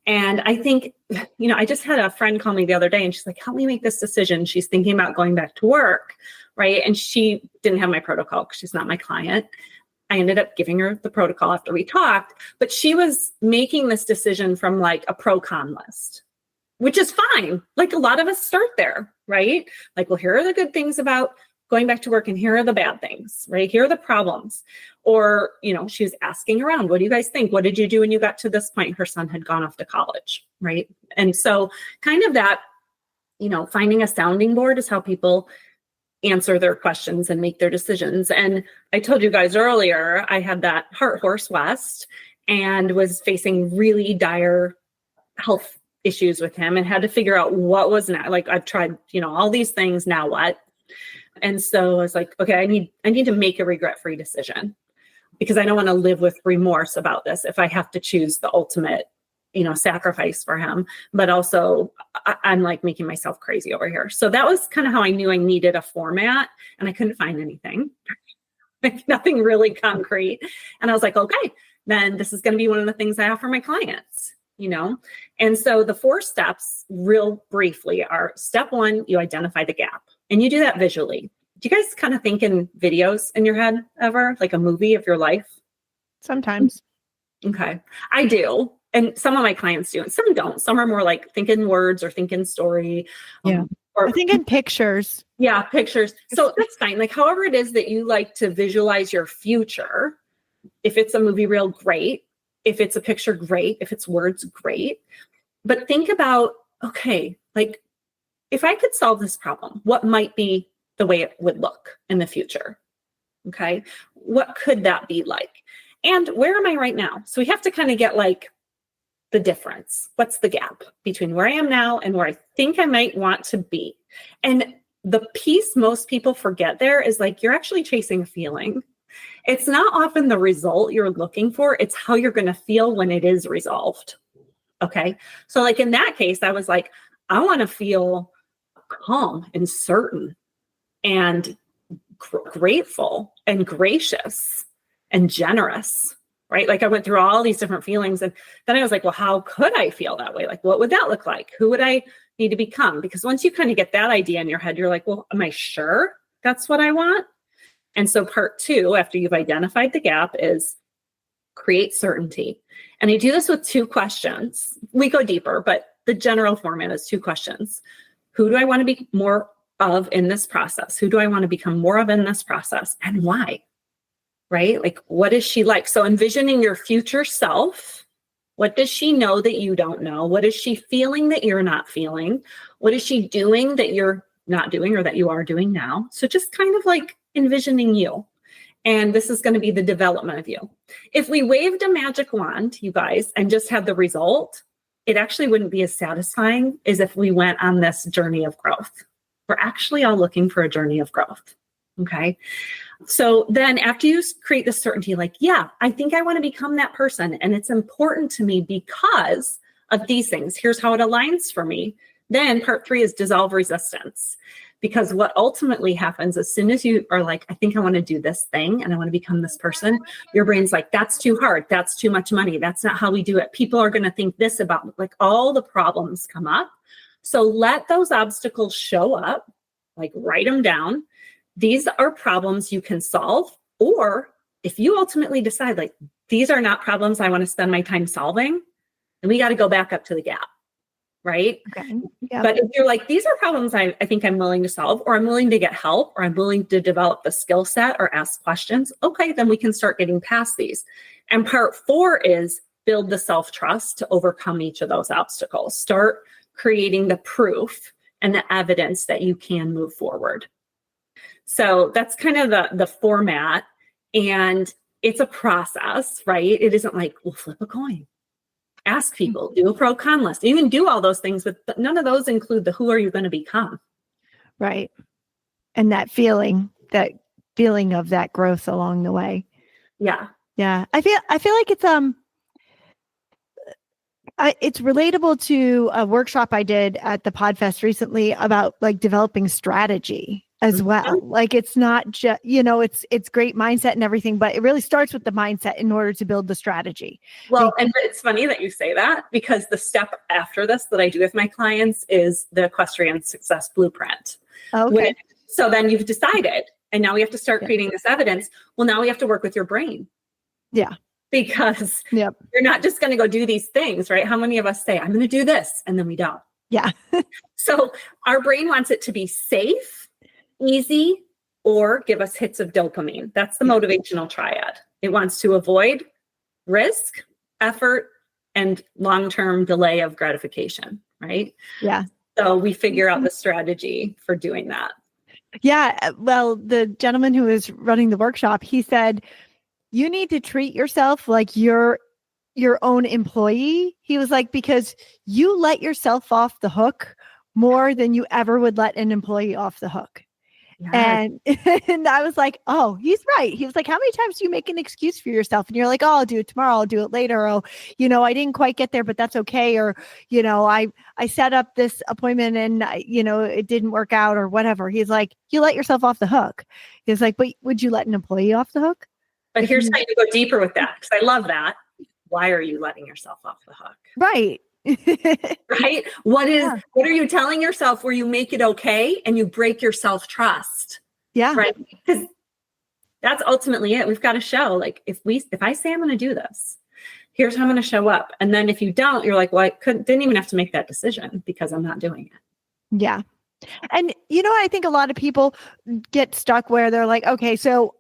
Speaker 4: And I think, I just had a friend call me the other day and she's like, help me make this decision. She's thinking about going back to work. Right. And she didn't have my protocol because she's not my client. I ended up giving her the protocol after we talked, but she was making this decision from like a pro-con list, which is fine. Like a lot of us start there, right? Like, well, here are the good things about going back to work and here are the bad things, right? Here are the problems. Or, she was asking around, what do you guys think? What did you do when you got to this point? Her son had gone off to college, right? And so kind of that, finding a sounding board is how people answer their questions and make their decisions. And I told you guys earlier, I had that heart horse West and was facing really dire health issues with him and had to figure out what was now. Like I've tried, all these things, now what? And so I was like, okay, I need to make a regret-free decision because I don't want to live with remorse about this if I have to choose the ultimate, sacrifice for him. But also I'm like making myself crazy over here. So that was kind of how I knew I needed a format, and I couldn't find anything, like nothing really concrete. And I was like, okay, then this is going to be one of the things I offer my clients, And so the 4 steps real briefly are: step 1, you identify the gap. And you do that visually. Do you guys kind of think in videos in your head ever, like a movie of your life?
Speaker 3: Sometimes.
Speaker 4: Okay. I do. And some of my clients do, and some don't. Some are more like think in words or think in story.
Speaker 2: Yeah.
Speaker 4: Or
Speaker 3: I think in pictures.
Speaker 4: yeah, pictures. So that's fine. Like however it is that you like to visualize your future. If it's a movie reel, great. If it's a picture, great. If it's words, great. But think about, okay, like if I could solve this problem, what might be the way it would look in the future? Okay. What could that be like? And where am I right now? So we have to kind of get like the difference. What's the gap between where I am now and where I think I might want to be? And the piece most people forget there is like, you're actually chasing a feeling. It's not often the result you're looking for. It's how you're going to feel when it is resolved. Okay. So like in that case, I was like, I want to feel calm and certain and grateful and gracious and generous, right? Like I went through all these different feelings, and then I was like, well, how could I feel that way? Like, what would that look like? Who would I need to become? Because once you kind of get that idea in your head, you're like, well, am I sure that's what I want? And so part 2, after you've identified the gap, is create certainty. And I do this with 2 questions. We go deeper, but the general format is 2 questions. Who do I want to be more of in this process? Who do I want to become more of in this process? And why? Right? Like, what is she like? So envisioning your future self. What does she know that you don't know? What is she feeling that you're not feeling? What is she doing that you're not doing or that you are doing now? So just kind of like envisioning you. And this is going to be the development of you. If we waved a magic wand, you guys, and just had the result, it actually wouldn't be as satisfying as if we went on this journey of growth. We're actually all looking for a journey of growth. Okay. So then after you create this certainty, like, yeah, I think I want to become that person. And it's important to me because of these things. Here's how it aligns for me. Then part 3 is dissolve resistance. Because what ultimately happens as soon as you are like, I think I want to do this thing and I want to become this person, your brain's like, that's too hard. That's too much money. That's not how we do it. People are going to think this about me. Like all the problems come up. So let those obstacles show up, like write them down. These are problems you can solve. Or if you ultimately decide like, these are not problems I want to spend my time solving, then we got to go back up to the gap. Right?
Speaker 3: Okay. Yeah.
Speaker 4: But if you're like, these are problems I think I'm willing to solve, or I'm willing to get help, or I'm willing to develop the skill set or ask questions, okay, then we can start getting past these. And part 4 is build the self-trust to overcome each of those obstacles. Start creating the proof and the evidence that you can move forward. So that's kind of the format. And it's a process, right? It isn't like, we'll flip a coin. Ask people, do a pro-con list, even do all those things, but none of those include the who are you going to become.
Speaker 3: Right. And that feeling of that growth along the way.
Speaker 4: Yeah.
Speaker 3: Yeah. I feel like it's relatable to a workshop I did at the Podfest recently about like developing strategy as well. Like it's not just, it's great mindset and everything, but it really starts with the mindset in order to build the strategy.
Speaker 4: Well, and it's funny that you say that because the step after this that I do with my clients is the Equestrian Success Blueprint.
Speaker 3: Okay.
Speaker 4: So then you've decided, and now we have to start creating this evidence. Well, now we have to work with your brain.
Speaker 3: Yeah.
Speaker 4: Because you're not just going to go do these things, right? How many of us say, I'm going to do this, and then we don't?
Speaker 3: Yeah.
Speaker 4: So our brain wants it to be safe, easy, or give us hits of dopamine. That's the motivational triad. It wants to avoid risk, effort, and long-term delay of gratification, right?
Speaker 3: Yeah.
Speaker 4: So we figure out the strategy for doing that.
Speaker 3: Yeah. Well, the gentleman who was running the workshop, he said, you need to treat yourself like you're your own employee. He was like, because you let yourself off the hook more than you ever would let an employee off the hook. Yes. And I was like, oh, he's right. He was like, how many times do you make an excuse for yourself? And you're like, oh, I'll do it tomorrow. I'll do it later. Oh, I didn't quite get there, but that's okay. Or, I set up this appointment and, it didn't work out or whatever. He's like, you let yourself off the hook. He's like, but would you let an employee off the hook?
Speaker 4: But here's how you go deeper with that, because I love that. Why are you letting yourself off the hook?
Speaker 3: Right.
Speaker 4: Right? What are you telling yourself where you make it okay and you break your self-trust?
Speaker 3: Yeah.
Speaker 4: Right? Because that's ultimately it. We've got to show, like, if I say I'm going to do this, here's how I'm going to show up. And then if you don't, you're like, well, didn't even have to make that decision because I'm not doing it.
Speaker 3: Yeah. And, I think a lot of people get stuck where they're like, okay, so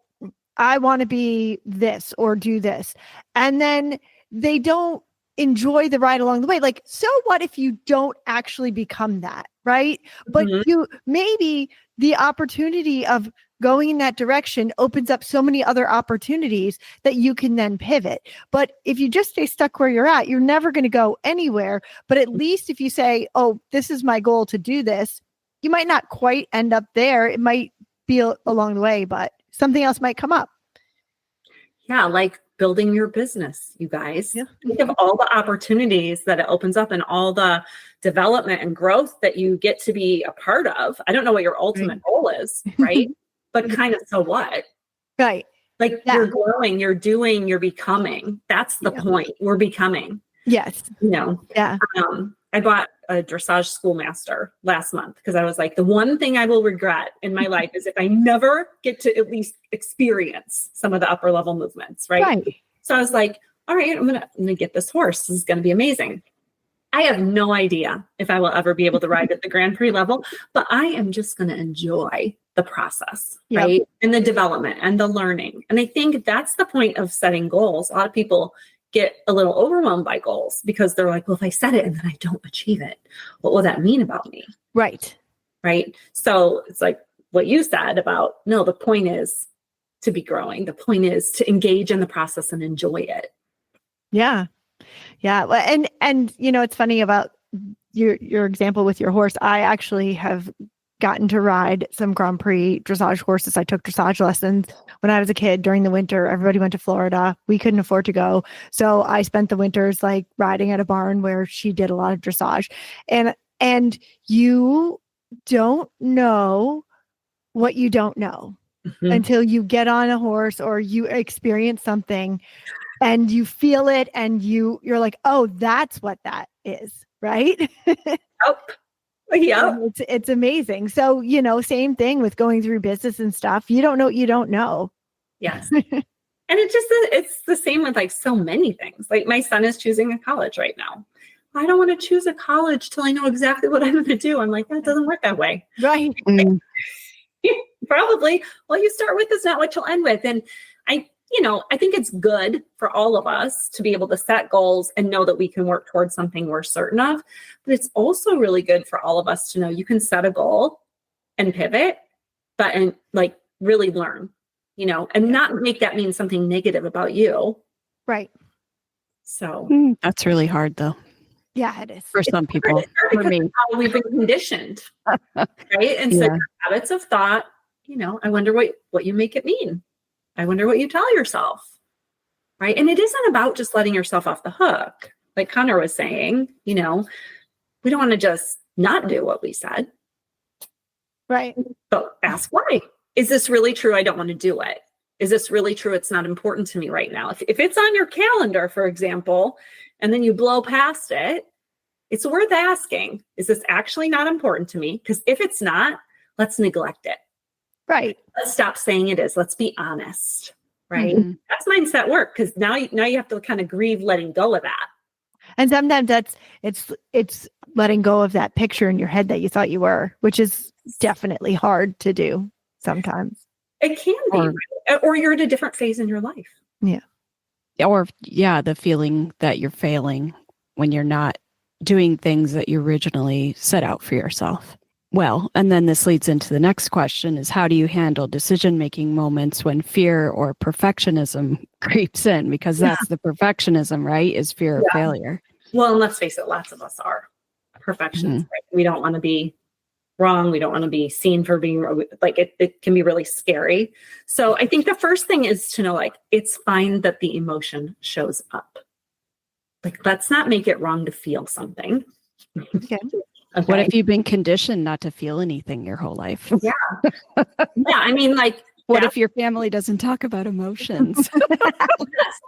Speaker 3: I want to be this or do this. And then they don't enjoy the ride along the way. Like, so what if you don't actually become that, right? But you maybe the opportunity of going in that direction opens up so many other opportunities that you can then pivot. But if you just stay stuck where you're at, you're never going to go anywhere. But at least if you say, oh, this is my goal to do this, you might not quite end up there. It might be along the way, but something else might come up.
Speaker 4: Yeah, like building your business, you guys. Yeah. Think of all the opportunities that it opens up and all the development and growth that you get to be a part of. I don't know what your ultimate goal is, right? But kind of, so what?
Speaker 3: Right.
Speaker 4: Like you're growing, you're doing, you're becoming. That's the point. We're becoming.
Speaker 3: Yes.
Speaker 4: Yeah. I bought a dressage schoolmaster last month because I was like, the one thing I will regret in my life is if I never get to at least experience some of the upper level movements. Right. So I was like, all right, I'm gonna get this horse. This is gonna be amazing. I have no idea if I will ever be able to ride at the Grand Prix level, but I am just going to enjoy the process, right? And the development and the learning. And I think that's the point of setting goals. A lot of people get a little overwhelmed by goals because they're like, well, if I set it and then I don't achieve it, what will that mean about me?
Speaker 3: Right.
Speaker 4: Right. So it's like what you said about, no, the point is to be growing. The point is to engage in the process and enjoy it.
Speaker 3: Yeah. Yeah. Well, and it's funny about your example with your horse. I actually have gotten to ride some Grand Prix dressage horses. I took dressage lessons when I was a kid during the winter. Everybody went to Florida. We couldn't afford to go. So I spent the winters like riding at a barn where she did a lot of dressage. And you don't know what you don't know until you get on a horse or you experience something and you feel it and you're like, oh, that's what that is, right?
Speaker 4: Yeah.
Speaker 3: It's amazing. So, same thing with going through business and stuff. You don't know what you don't know.
Speaker 4: Yes. And it's the same with like so many things. Like my son is choosing a college right now. I don't want to choose a college till I know exactly what I'm going to do. I'm like, that doesn't work that way.
Speaker 3: Right.
Speaker 4: Probably. Well, you start with is not what you'll end with. And I think it's good for all of us to be able to set goals and know that we can work towards something we're certain of. But it's also really good for all of us to know you can set a goal and pivot, and like really learn, and not make that mean something negative about you.
Speaker 3: Right.
Speaker 2: So that's really hard though.
Speaker 3: Yeah, it is.
Speaker 2: For some people.
Speaker 4: It's hard because of how we've been conditioned. Right. And so habits of thought, I wonder what you make it mean. I wonder what you tell yourself, right? And it isn't about just letting yourself off the hook. Like Connor was saying, we don't want to just not do what we said.
Speaker 3: Right.
Speaker 4: But ask why. Is this really true? I don't want to do it. Is this really true? It's not important to me right now. If it's on your calendar, for example, and then you blow past it, it's worth asking. Is this actually not important to me? Because if it's not, let's neglect it.
Speaker 3: Right.
Speaker 4: Let's stop saying it is. Let's be honest. Right. Mm-hmm. That's mindset work because now you have to kind of grieve letting go of that.
Speaker 3: And sometimes it's letting go of that picture in your head that you thought you were, which is definitely hard to do sometimes.
Speaker 4: It can be, or you're at a different phase in your life.
Speaker 3: Yeah.
Speaker 2: Or the feeling that you're failing when you're not doing things that you originally set out for yourself. Well, and then this leads into the next question is how do you handle decision-making moments when fear or perfectionism creeps in? Because that's the perfectionism, right? Is fear of failure.
Speaker 4: Well, and let's face it, lots of us are perfectionists. Right? We don't want to be wrong. We don't want to be seen for being like it can be really scary. So I think the first thing is to know, like, it's fine that the emotion shows up. Like, let's not make it wrong to feel something.
Speaker 3: Okay.
Speaker 2: Okay. What if you've been conditioned not to feel anything your whole life?
Speaker 4: Yeah. I mean, like,
Speaker 2: what if your family doesn't talk about emotions?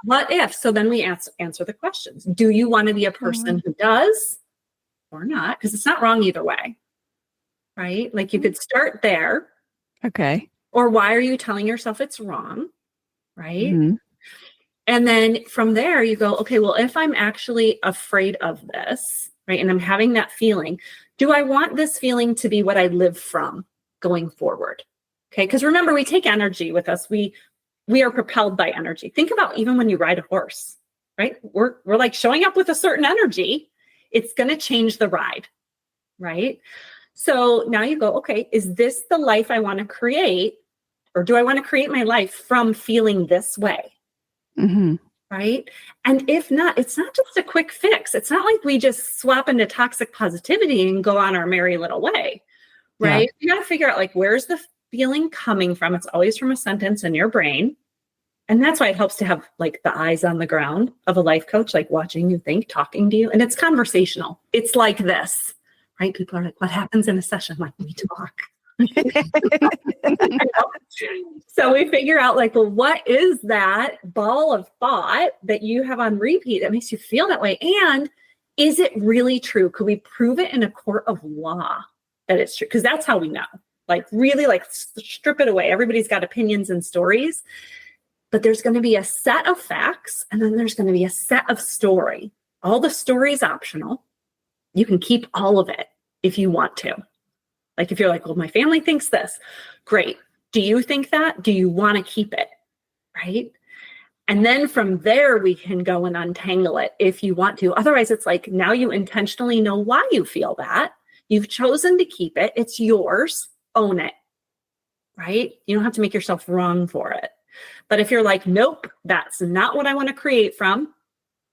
Speaker 4: What if? So then we answer the questions. Do you want to be a person who does or not? Because it's not wrong either way. Right? Like you could start there.
Speaker 2: Okay.
Speaker 4: Or why are you telling yourself it's wrong? Right.
Speaker 2: Mhm.
Speaker 4: And then from there you go, okay, well, if I'm actually afraid of this, right, and I'm having that feeling, do I want this feeling to be what I live from going forward? Okay. Because remember, we take energy with us. We are propelled by energy. Think about even when you ride a horse, right? We're like showing up with a certain energy. It's going to change the ride, right? So now you go, okay, is this the life I want to create? Or do I want to create my life from feeling this way?
Speaker 2: Mhm.
Speaker 4: Right? And if not, it's not just a quick fix. It's not like we just swap into toxic positivity and go on our merry little way, right? You got to figure out, like, where's the feeling coming from? It's always from a sentence in your brain. And that's why it helps to have like the eyes on the ground of a life coach, like watching you think, talking to you. And it's conversational. It's like this, right? People are like, what happens in a session? Like, we talk. So we figure out, like, well, what is that ball of thought that you have on repeat that makes you feel that way? And is it really true? Could we prove it in a court of law that it's true? Because that's how we know. Like, really, like, strip it away. Everybody's got opinions and stories, but there's going to be a set of facts, and then there's going to be a set of story. All the story is optional. You can keep all of it if you want to. Like, if you're like, well, my family thinks this, great. Do you think that? Do you want to keep it? Right? And then from there, we can go and untangle it if you want to. Otherwise, it's like, now you intentionally know why you feel that. You've chosen to keep it. It's yours. Own it. Right? You don't have to make yourself wrong for it. But if you're like, nope, that's not what I want to create from.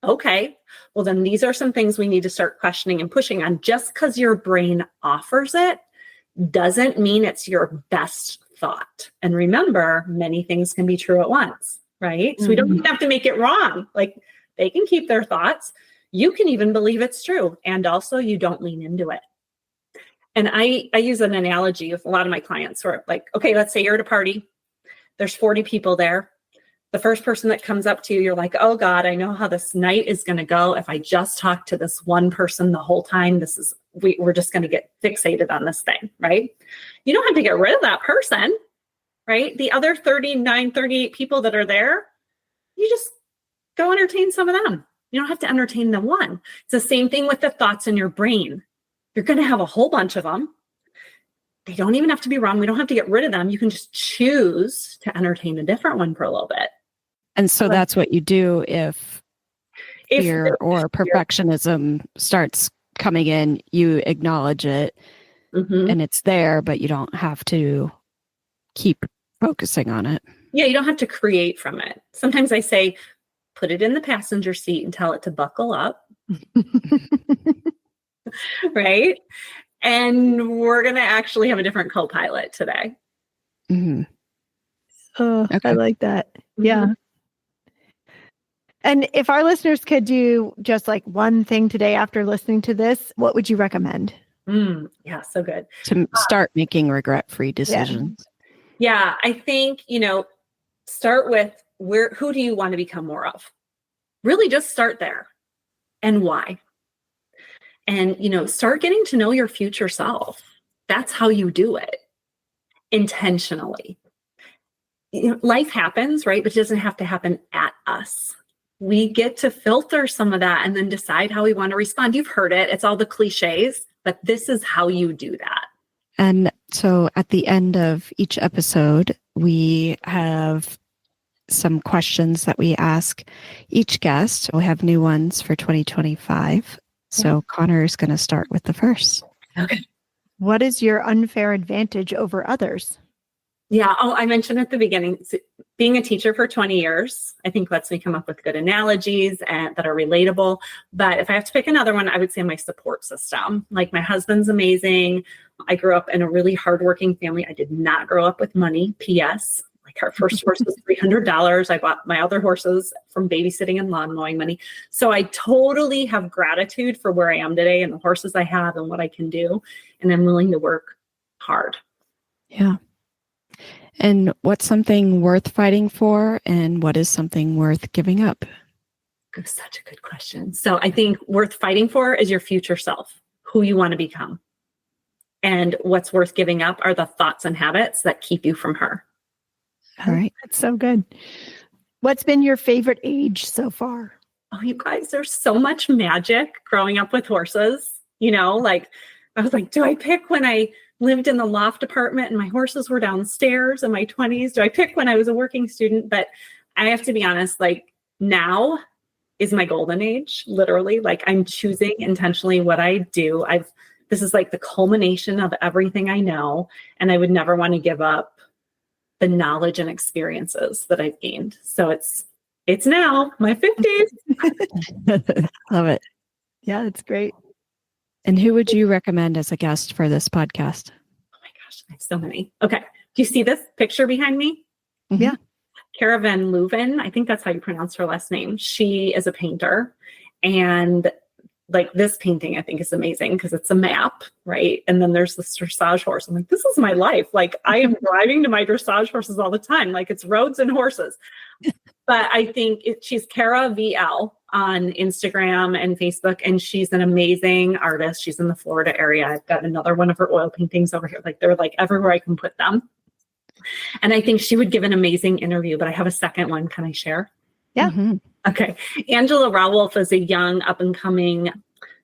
Speaker 4: Okay, well, then these are some things we need to start questioning and pushing on. Just because your brain offers it doesn't mean it's your best thought. And remember, many things can be true at once, right? So we don't even have to make it wrong. Like, they can keep their thoughts. You can even believe it's true. And also, you don't lean into it. And I use an analogy with a lot of my clients where, like, okay, let's say you're at a party. There's 40 people there. The first person that comes up to you, you're like, oh God, I know how this night is going to go. If I just talk to this one person the whole time, we're just going to get fixated on this thing, right? You don't have to get rid of that person, right? The other 38 people that are there, you just go entertain some of them. You don't have to entertain the one. It's the same thing with the thoughts in your brain. You're going to have a whole bunch of them. They don't even have to be wrong. We don't have to get rid of them. You can just choose to entertain a different one for a little bit.
Speaker 2: And so that's what you do if fear or perfectionism starts coming in. You acknowledge it and it's there, but you don't have to keep focusing on it.
Speaker 4: Yeah, you don't have to create from it. Sometimes I say, put it in the passenger seat and tell it to buckle up. Right? And we're going to actually have a different co-pilot today.
Speaker 2: Mm-hmm.
Speaker 3: Oh, okay. I like that. Yeah. And if our listeners could do just like one thing today after listening to this, what would you recommend?
Speaker 4: Yeah, so good.
Speaker 2: To start making regret-free decisions.
Speaker 4: Yeah, I think, start with who do you want to become more of? Really just start there. And why? And, start getting to know your future self. That's how you do it intentionally. Life happens, right? But it doesn't have to happen at us. We get to filter some of that and then decide how we want to respond. You've heard it. It's all the cliches, but this is how you do that.
Speaker 2: And so at the end of each episode, we have some questions that we ask each guest. We have new ones for 2025. So Connor is going to start with the first.
Speaker 4: Okay.
Speaker 3: What is your unfair advantage over others?
Speaker 4: Yeah. Oh, I mentioned at the beginning, being a teacher for 20 years, I think lets me come up with good analogies and that are relatable. But if I have to pick another one, I would say my support system. Like, my husband's amazing. I grew up in a really hardworking family. I did not grow up with money. P.S. Like, our first horse was $300. I bought my other horses from babysitting and lawn mowing money. So I totally have gratitude for where I am today and the horses I have and what I can do. And I'm willing to work hard.
Speaker 2: Yeah. And what's something worth fighting for, and what is something worth giving up?
Speaker 4: That's such a good question. So I think worth fighting for is your future self, who you want to become. And what's worth giving up are the thoughts and habits that keep you from her.
Speaker 2: All right.
Speaker 3: That's so good. What's been your favorite age so far?
Speaker 4: Oh, you guys, there's so much magic growing up with horses. Like I was like, do I pick when I lived in the loft apartment and my horses were downstairs in my 20s? Do I pick when I was a working student? But I have to be honest, like now is my golden age, literally. Like I'm choosing intentionally what I do. This is like the culmination of everything I know. And I would never want to give up the knowledge and experiences that I've gained. So it's now my 50s.
Speaker 2: Love it.
Speaker 3: Yeah, that's great.
Speaker 2: And who would you recommend as a guest for this podcast?
Speaker 4: Oh my gosh, I have so many. Okay. Do you see this picture behind me?
Speaker 2: Mm-hmm.
Speaker 3: Yeah.
Speaker 4: Cara Van Leuven, I think that's how you pronounce her last name. She is a painter. And like this painting, I think is amazing because it's a map, right? And then there's this dressage horse. I'm like, this is my life. Like I am driving to my dressage horses all the time. Like it's roads and horses. But I think she's Cara VL on Instagram and Facebook, and she's an amazing artist. She's in the Florida area. I've got another one of her oil paintings over here. Like they're like everywhere I can put them. And I think she would give an amazing interview, but I have a second one. Can I share?
Speaker 3: Yeah.
Speaker 2: Mm-hmm.
Speaker 4: Okay. Angela Rawolf is a young up and coming,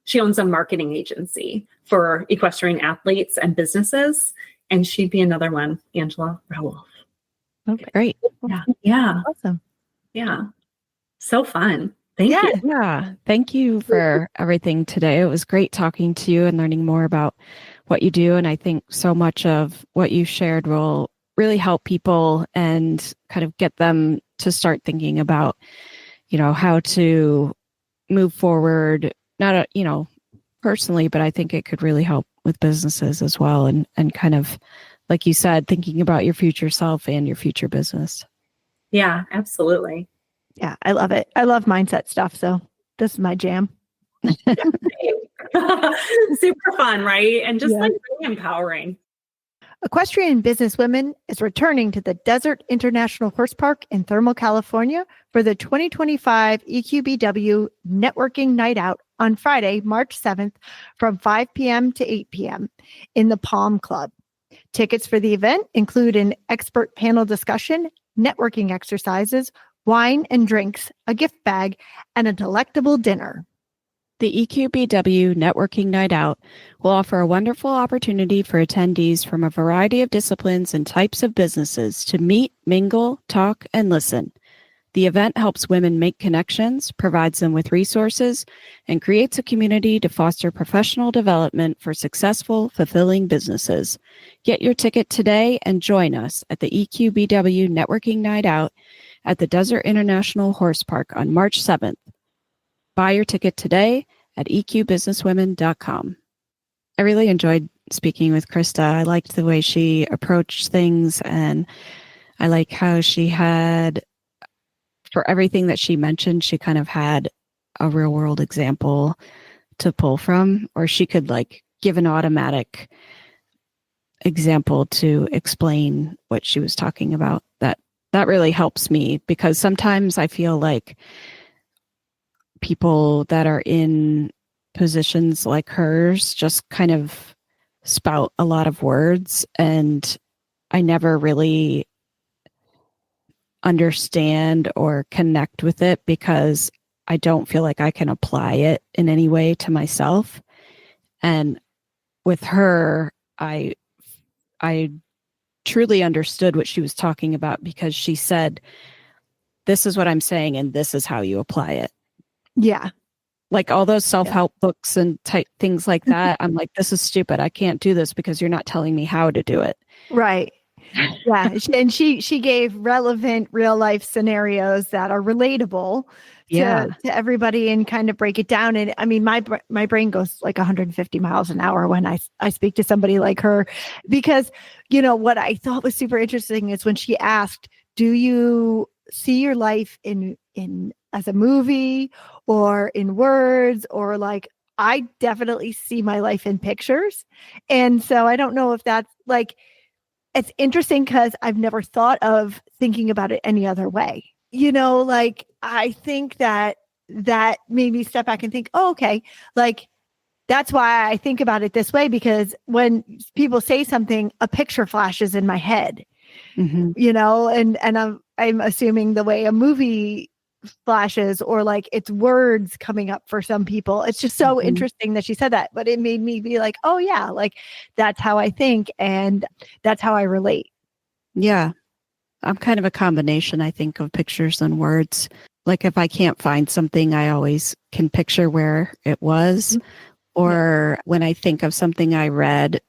Speaker 4: she owns a marketing agency for equestrian athletes and businesses. And she'd be another one, Angela Rawolf.
Speaker 3: Okay.
Speaker 2: Great.
Speaker 4: Yeah. Yeah.
Speaker 3: Awesome.
Speaker 4: Yeah. So fun. Thank you.
Speaker 2: Yeah. Thank you for everything today. It was great talking to you and learning more about what you do. And I think so much of what you shared will really help people and kind of get them to start thinking about, how to move forward, not, personally, but I think it could really help with businesses as well. And kind of, like you said, thinking about your future self and your future business.
Speaker 4: Yeah, absolutely.
Speaker 3: Yeah, I love it. I love mindset stuff. So this is my jam.
Speaker 4: Super fun, right? And just like really empowering.
Speaker 3: Equestrian Businesswomen is returning to the Desert International Horse Park in Thermal, California for the 2025 EQBW Networking Night Out on Friday, March 7th from 5 p.m. to 8 p.m. in the Palm Club. Tickets for the event include an expert panel discussion, networking exercises, wine and drinks, a gift bag, and a delectable dinner.
Speaker 2: The EQBW Networking Night Out will offer a wonderful opportunity for attendees from a variety of disciplines and types of businesses to meet, mingle, talk, and listen. The event helps women make connections, provides them with resources, and creates a community to foster professional development for successful, fulfilling businesses. Get your ticket today and join us at the EQBW Networking Night Out at the Desert International Horse Park on March 7th. Buy your ticket today at eqbusinesswomen.com. I really enjoyed speaking with Krista. I liked the way she approached things, and I like how she had, for everything that she mentioned, she kind of had a real world example to pull from, or she could like give an automatic example to explain what she was talking about. That really helps me, because sometimes I feel like people that are in positions like hers just kind of spout a lot of words, and I never really understand or connect with it because I don't feel like I can apply it in any way to myself. And with her, I truly understood what she was talking about, because she said, this is what I'm saying and this is how you apply it.
Speaker 3: Yeah.
Speaker 2: Like all those self-help books and type things like that. I'm like, this is stupid. I can't do this because you're not telling me how to do it.
Speaker 3: Right. Yeah. And she gave relevant real life scenarios that are relatable to everybody and kind of break it down. And I mean, my brain goes like 150 miles an hour when I speak to somebody like her, because, what I thought was super interesting is when she asked, do you see your life in as a movie or in words, or like, I definitely see my life in pictures. And so I don't know if that's like, it's interesting because I've never thought of thinking about it any other way. Like I think that made me step back and think, oh, okay, like that's why I think about it this way, because when people say something, a picture flashes in my head.
Speaker 2: Mhm.
Speaker 3: And I'm assuming the way a movie flashes or like it's words coming up for some people. It's just so
Speaker 2: Mhm.
Speaker 3: interesting that she said that, but it made me be like, oh yeah, like that's how I think and that's how I relate.
Speaker 2: Yeah. I'm kind of a combination, I think, of pictures and words. Like if I can't find something, I always can picture where it was. Or when I think of something I read,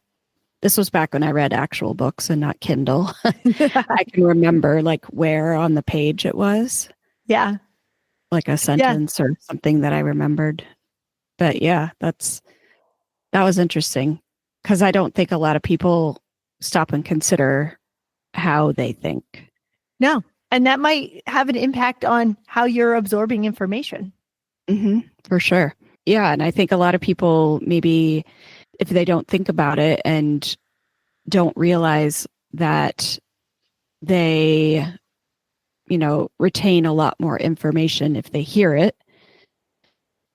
Speaker 2: this was back when I read actual books and not Kindle. I can remember like where on the page it was,
Speaker 3: Yeah.
Speaker 2: like a sentence or something that I remembered. But yeah, that was interesting because I don't think a lot of people stop and consider how they think.
Speaker 3: No. And that might have an impact on how you're absorbing information.
Speaker 2: For sure. Yeah. And I think a lot of people, maybe if they don't think about it and don't realize that they, retain a lot more information if they hear it,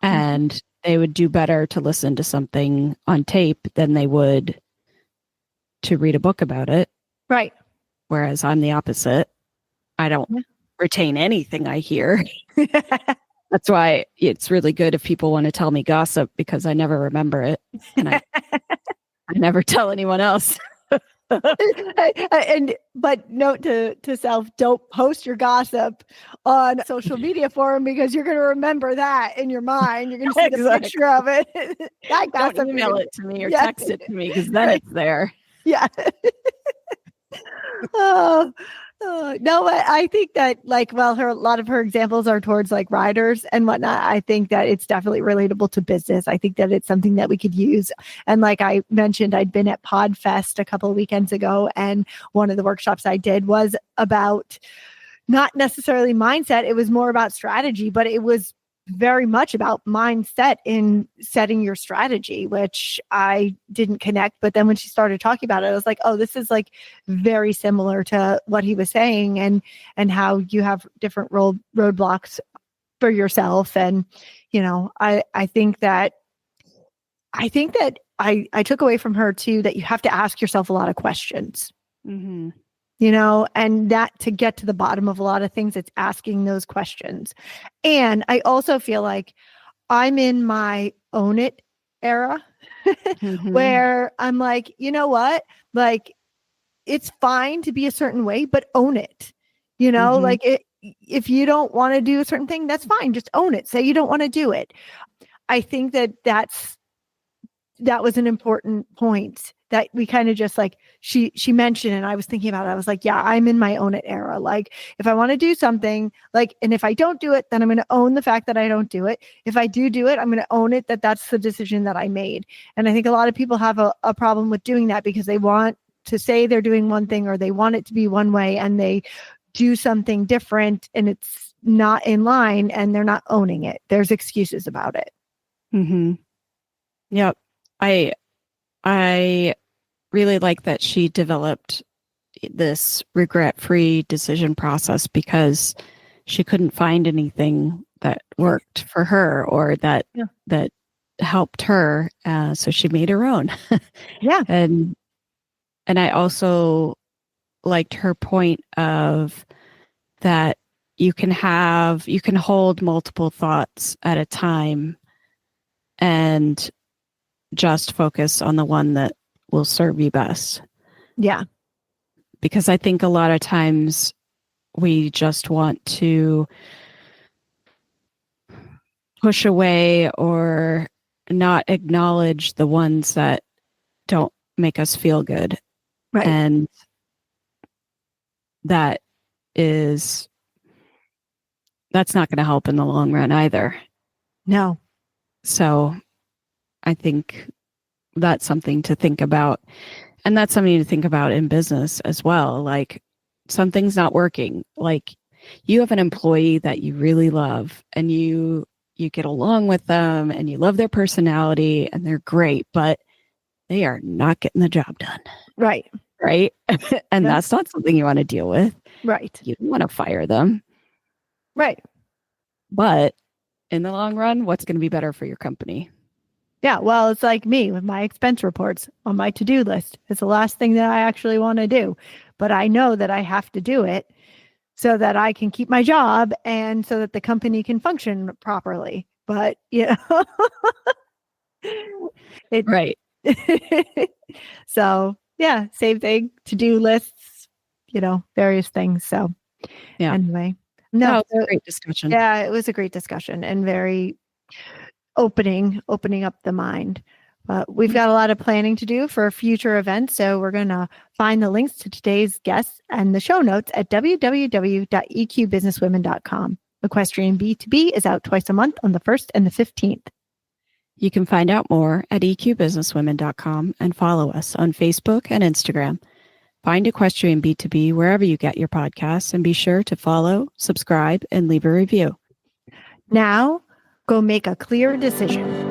Speaker 2: and they would do better to listen to something on tape than they would to read a book about it.
Speaker 3: Right.
Speaker 2: Whereas I'm the opposite. I don't retain anything I hear. That's why it's really good if people want to tell me gossip, because I never remember it. And I never tell anyone else.
Speaker 3: But note to self, don't post your gossip on social media forum because you're going to remember that in your mind. You're going to see the picture of it. That gossip,
Speaker 2: don't email it to me or text it to me, because then it's there.
Speaker 3: Yeah. No, I think that a lot of her examples are towards like riders and whatnot. I think that it's definitely relatable to business. I think that it's something that we could use. And like I mentioned, I'd been at PodFest a couple of weekends ago, and one of the workshops I did was about not necessarily mindset. It was more about strategy, but it was very much about mindset in setting your strategy, which I didn't connect. But then when she started talking about it, I was like, oh, this is like very similar to what he was saying, and how you have different roadblocks for yourself. And, I think that I took away from her too, that you have to ask yourself a lot of questions.
Speaker 2: Mm-hmm.
Speaker 3: And that to get to the bottom of a lot of things, it's asking those questions. And I also feel like I'm in my own it era where I'm like, you know what? Like, it's fine to be a certain way, but own it. If you don't want to do a certain thing, that's fine. Just own it. Say you don't want to do it. I think that was an important point that we kind of just like she mentioned, and I was thinking about it. I was like, yeah, I'm in my own it era. Like if I want to do something, like, and if I don't do it, then I'm going to own the fact that I don't do it. If I do it, I'm going to own it, that's the decision that I made. And I think a lot of people have a problem with doing that because they want to say they're doing one thing, or they want it to be one way, and they do something different and it's not in line, and they're not owning it. There's excuses about it.
Speaker 2: Yep. I really like that she developed this regret-free decision process, because she couldn't find anything that worked for her or that helped her. So she made her own.
Speaker 3: Yeah.
Speaker 2: And I also liked her point of that you can hold multiple thoughts at a time and just focus on the one that will serve you best.
Speaker 3: Yeah.
Speaker 2: Because I think a lot of times we just want to push away or not acknowledge the ones that don't make us feel good.
Speaker 3: Right.
Speaker 2: And that's not going to help in the long run either.
Speaker 3: No.
Speaker 2: So I think that's something to think about. And that's something to think about in business as well. Like something's not working. Like you have an employee that you really love, and you get along with them and you love their personality and they're great, but they are not getting the job done.
Speaker 3: Right.
Speaker 2: Right. And that's not something you want to deal with.
Speaker 3: Right.
Speaker 2: You don't want to fire them.
Speaker 3: Right.
Speaker 2: But in the long run, what's going to be better for your company?
Speaker 3: Yeah, well, it's like me with my expense reports on my to-do list. It's the last thing that I actually want to do. but I know that I have to do it so that I can keep my job and so that the company can function properly. But
Speaker 2: Right.
Speaker 3: So yeah, same thing, to-do lists, various things. So anyway, no,
Speaker 2: it's a great discussion.
Speaker 3: yeah, it was a great discussion and very opening up the mind. But we've got a lot of planning to do for future events. So we're going to find the links to today's guests and the show notes at www.eqbusinesswomen.com. Equestrian B2B is out twice a month on the 1st and the 15th.
Speaker 2: You can find out more at eqbusinesswomen.com and follow us on Facebook and Instagram. Find Equestrian B2B wherever you get your podcasts and be sure to follow, subscribe, and leave a review.
Speaker 3: Now, go make a clear decision.